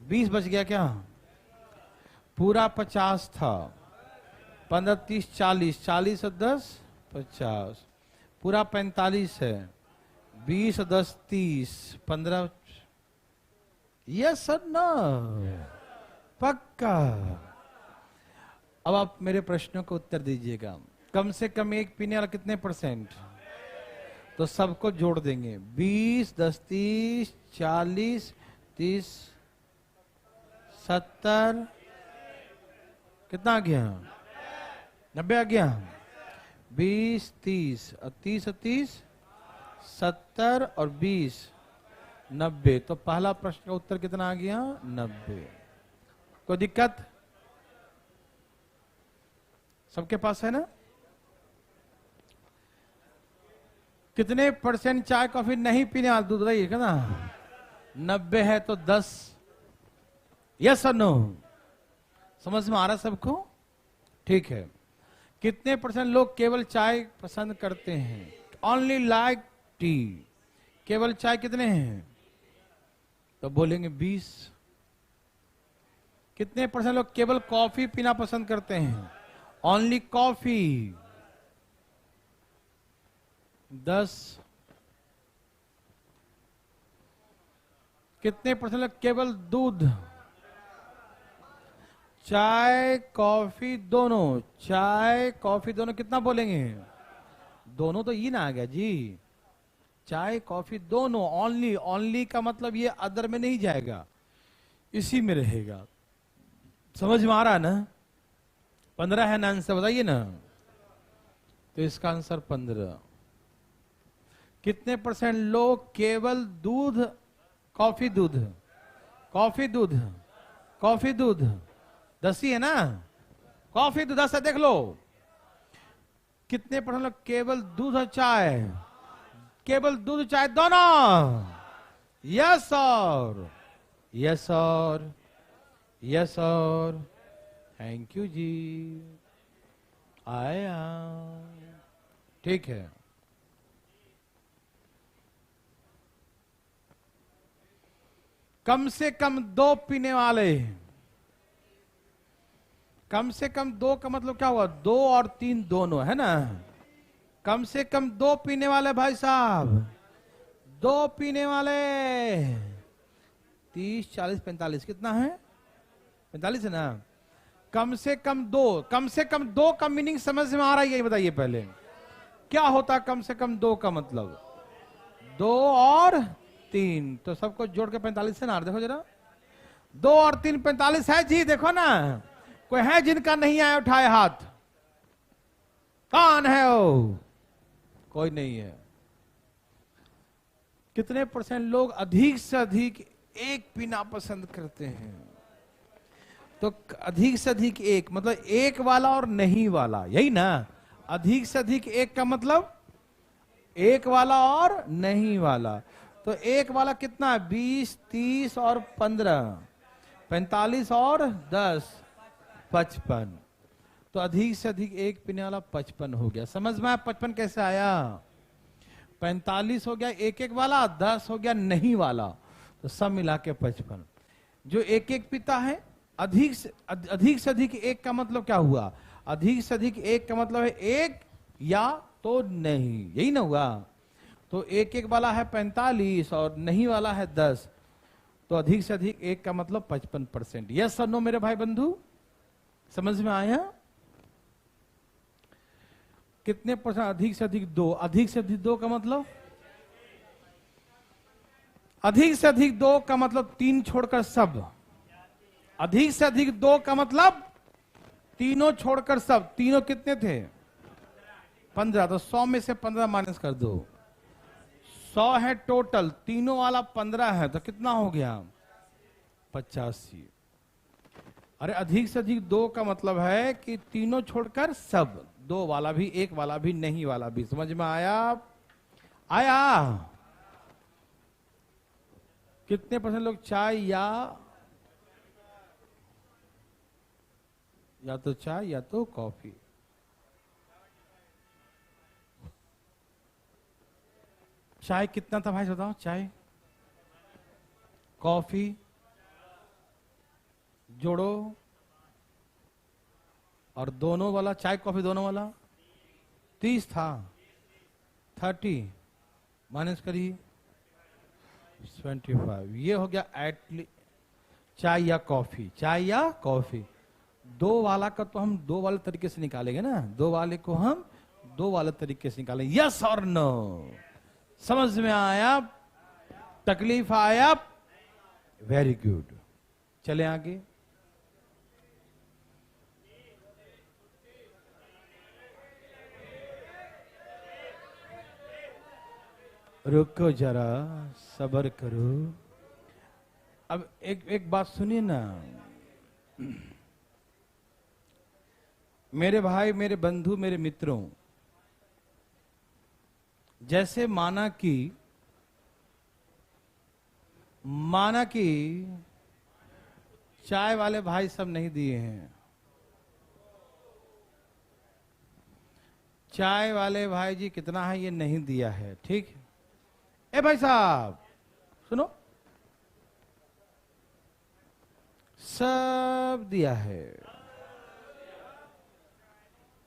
20 बच गया क्या? पूरा 50 था, 15 30 40, 40 और 10 50, पूरा 45 है, 20 और 10 30, 15। यस सर ना? पक्का। अब आप मेरे प्रश्नों को उत्तर दीजिएगा। कम से कम एक पीने वाला कितने %? तो सबको जोड़ देंगे, 20 10 30 40 30 70, कितना आ गया? 90 आ गया। 20 30 और 30 और 30 70 और 20 90। तो पहला प्रश्न का उत्तर कितना आ गया? 90। कोई दिक्कत? सबके पास है ना? कितने % चाय कॉफी नहीं पीने वाला? दूध रही है ना? 90 है तो 10। यस और नो? समझ में आ रहा सबको? ठीक है। कितने % लोग केवल चाय पसंद करते हैं? Only like T. केवल चाय कितने हैं? तो बोलेंगे 20। कितने % लोग केवल कॉफी पीना पसंद करते हैं? Only coffee, 10। कितने % लोग केवल दूध? चाय कॉफी दोनों, चाय कॉफी दोनों, कितना बोलेंगे? दोनों तो ये ना आ गया जी। चाय कॉफी दोनों, ओनली, ओनली का मतलब ये अदर में नहीं जाएगा, इसी में रहेगा। समझ में आ रहा है ना? 15 है ना आंसर, बताइए ना। तो इसका आंसर 15। कितने % लोग केवल दूध, कॉफी दूध, कॉफी दूध, कॉफी दूध 10 ही है ना, कॉफी दूध 10 है, देख लो कितने % लोग केवल दूध और चाय, केवल दूध चाय दोनों। Yes sir, yes sir, yes sir, thank you ji, आया, ठीक है। कम से कम 2 पीने वाले, कम से कम 2 का मतलब क्या हुआ, 2 और 3 दोनों, है ना। कम से कम 2 पीने वाले भाई साहब, 2 पीने वाले, 30, 40, 45, कितना है, 45 है ना। कम से कम 2, कम से कम 2 का मीनिंग समझ में आ रहा है, ये बताइए पहले क्या होता है कम से कम 2 का मतलब, 2 और 3, तो सबको जोड़ के 45 से ना, देखो जरा 2 और 3 45 है जी, देखो ना, कोई है जिनका नहीं आया उठाए हाथ, कौन है वो, कोई नहीं है। कितने % लोग अधिक से अधिक एक पीना पसंद करते हैं, तो अधिक से अधिक एक मतलब एक वाला और नहीं वाला, यही ना, अधिक से अधिक एक का मतलब एक वाला और नहीं वाला, तो एक वाला कितना, 20, 30 और 15, 45 और 10, 55, तो अधिक से अधिक एक पीने वाला 55 हो गया। समझ में आया 55 कैसे आया, 45 हो गया एक एक वाला, 10 हो गया नहीं वाला, तो सब मिला के 55। जो एक एक पीता है, अधिक से अधिक एक का मतलब क्या हुआ, अधिक से अधिक एक का मतलब है एक या तो नहीं, यही ना हुआ। तो एक एक वाला है 45 और नहीं वाला है 10, तो अधिक से अधिक एक का मतलब 55%। यस और नो मेरे भाई बंधु, समझ में आया। कितने % अधिक से अधिक 2, अधिक से अधिक 2 का मतलब, अधिक से अधिक 2 का मतलब 3 छोड़कर सब, अधिक से अधिक 2 का मतलब तीनों छोड़कर सब, तीनों कितने थे 15, तो 100 में से 15 माइनस कर दो, 100 है टोटल, तीनों वाला 15 है, तो कितना हो गया 85। अरे अधिक से अधिक 2 का मतलब है कि तीनों छोड़कर सब, 2 वाला भी, एक वाला भी, नहीं वाला भी। समझ में आया, आया। कितने % लोग चाय या तो चाय या तो कॉफी, चाय कितना था भाई बताओ, चाय कॉफी जोड़ो, और दोनों वाला, चाय कॉफी दोनों वाला 30 था, 30 माइनस करिए 25, ये हो गया एटलीस्ट चाय या कॉफी, चाय या कॉफी। 2 वाला का तो हम 2 वाले तरीके से निकालेंगे ना, 2 वाले को हम 2 वाले तरीके से निकालेंगे। यस और नो, समझ में आया, तकलीफ आया, वेरी गुड। चले आगे, रुको जरा, सब्र करो। अब एक बात सुनिए ना मेरे भाई, मेरे बंधु, मेरे मित्रों, जैसे माना कि चाय वाले भाई सब नहीं दिए हैं, चाय वाले भाई जी कितना है ये नहीं दिया है, ठीक। ए भाई साहब सुनो, सब दिया है,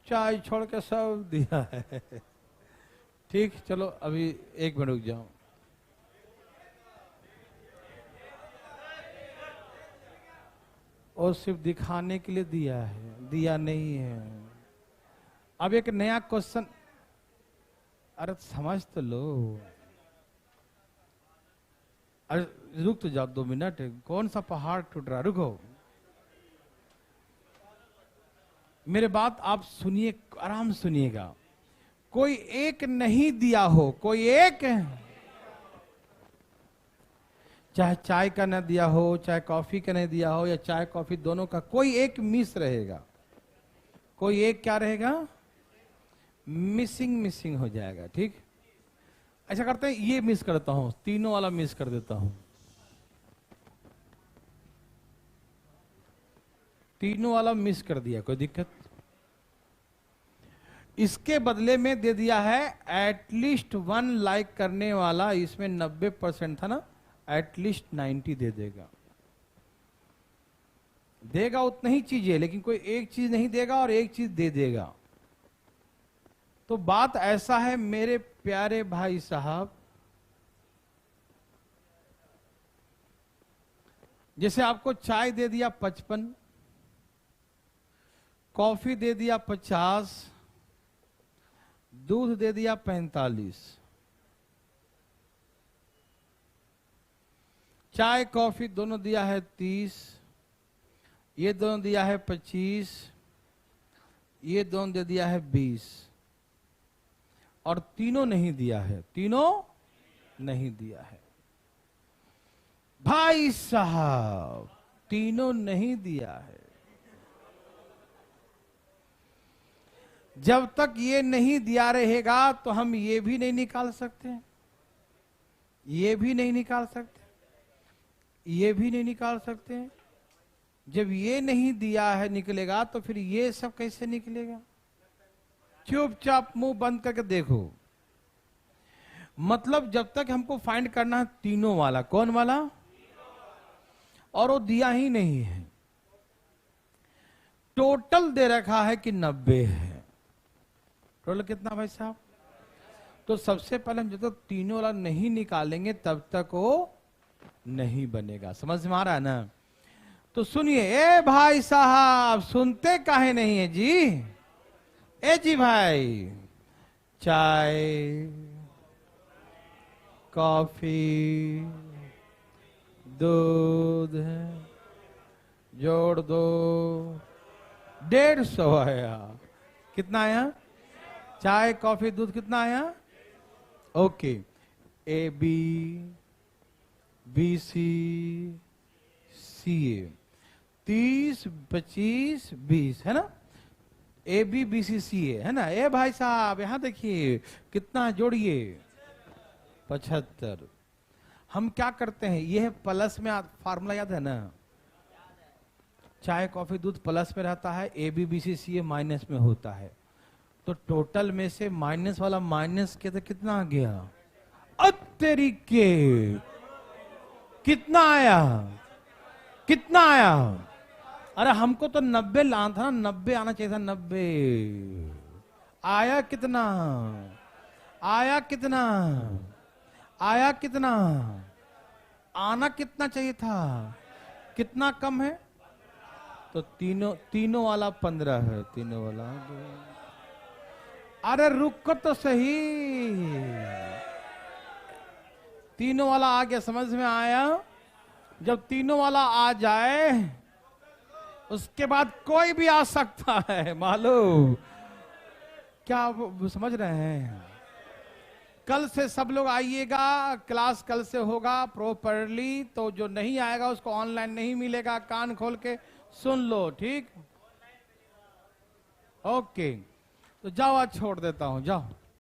चाय छोड़ के सब दिया है, ठीक। चलो अभी 1 मिनट रुक जाओ, और सिर्फ दिखाने के लिए दिया है, दिया नहीं है। अब एक नया क्वेश्चन, अरे समझ तो लो, अरे रुक तो जाओ 2 मिनट, कौन सा पहाड़ टूट रहा, रुको। मेरे बात आप सुनिए, आराम सुनिएगा। कोई एक नहीं दिया हो, कोई एक चाहे चाय का न दिया हो, चाहे कॉफी का नहीं दिया हो, या चाय कॉफी दोनों का कोई एक मिस रहेगा, कोई एक क्या रहेगा, मिसिंग हो जाएगा। ठीक, ऐसा करते हैं, ये मिस करता हूं, तीनों वाला मिस कर देता हूं, तीनों वाला मिस कर दिया, कोई दिक्कत। इसके बदले में दे दिया है एटलीस्ट 1 लाइक करने वाला, इसमें 90% था ना, एटलीस्ट 90 दे देगा। देगा उतना ही चीजें, लेकिन कोई एक चीज नहीं देगा और एक चीज दे देगा। तो बात ऐसा है मेरे प्यारे भाई साहब, जैसे आपको चाय दे दिया 55, कॉफी दे दिया 50, दूध दे दिया 45, चाय कॉफी दोनों दिया है 30, ये दोनों दिया है 25, ये दोनों दे दिया है 20, और तीनों नहीं दिया है, तीनों नहीं दिया है भाई साहब, तीनों नहीं दिया है। जब तक ये नहीं दिया रहेगा तो हम ये भी नहीं निकाल सकते, ये भी नहीं निकाल सकते, ये भी नहीं निकाल सकते। जब ये नहीं दिया है निकलेगा तो फिर ये सब कैसे निकलेगा? चुपचाप मुंह बंद करके देखो। मतलब जब तक हमको फाइंड करना है तीनों वाला, कौन वाला, और वो दिया ही नहीं है। टोटल दे रखा है कि 90 है। टोटल कितना भाई साहब? तो सबसे पहले हम जब तक तीनों वाला नहीं निकालेंगे तब तक वो नहीं बनेगा। समझ में आ रहा है ना? तो सुनिए, ए भाई साहब, सुनते काहे नहीं है जी? ए जी भाई, चाय कॉफी दूध जोड़ दो, 150 आया। कितना आया? चाय कॉफी दूध कितना आया? Okay, A B B C C A, 30 25 20 है ना? ए बी बी सी सी ए है ना? ए भाई साहब यहां देखिए कितना जोड़िए, 75। हम क्या करते हैं, ये है प्लस में, फार्मूला याद है ना? चाय कॉफी दूध प्लस में रहता है, A B B C C A minus में होता है। तो टोटल में से माइनस वाला माइनस के तो कितना आ गया? तेरी के कितना आया? कितना आया? अरे हमको तो 90 लाना था ना, 90 आना चाहिए था। 90 आया। कितना आया? कितना आया? कितना आना? कितना चाहिए था? कितना कम है? तो तीनों वाला 15 है। तीनों वाला, अरे रुको तो सही, तीनों वाला आ गया। समझ में आया? जब तीनों वाला आ जाए उसके बाद कोई भी आ सकता है, मालूम? क्या समझ रहे हैं? कल से सब लोग आइएगा, क्लास कल से होगा प्रॉपरली। तो जो नहीं आएगा उसको ऑनलाइन नहीं मिलेगा, कान खोल के सुन लो, ठीक? ओके, तो जाओ, आज छोड़ देता हूं, जाओ।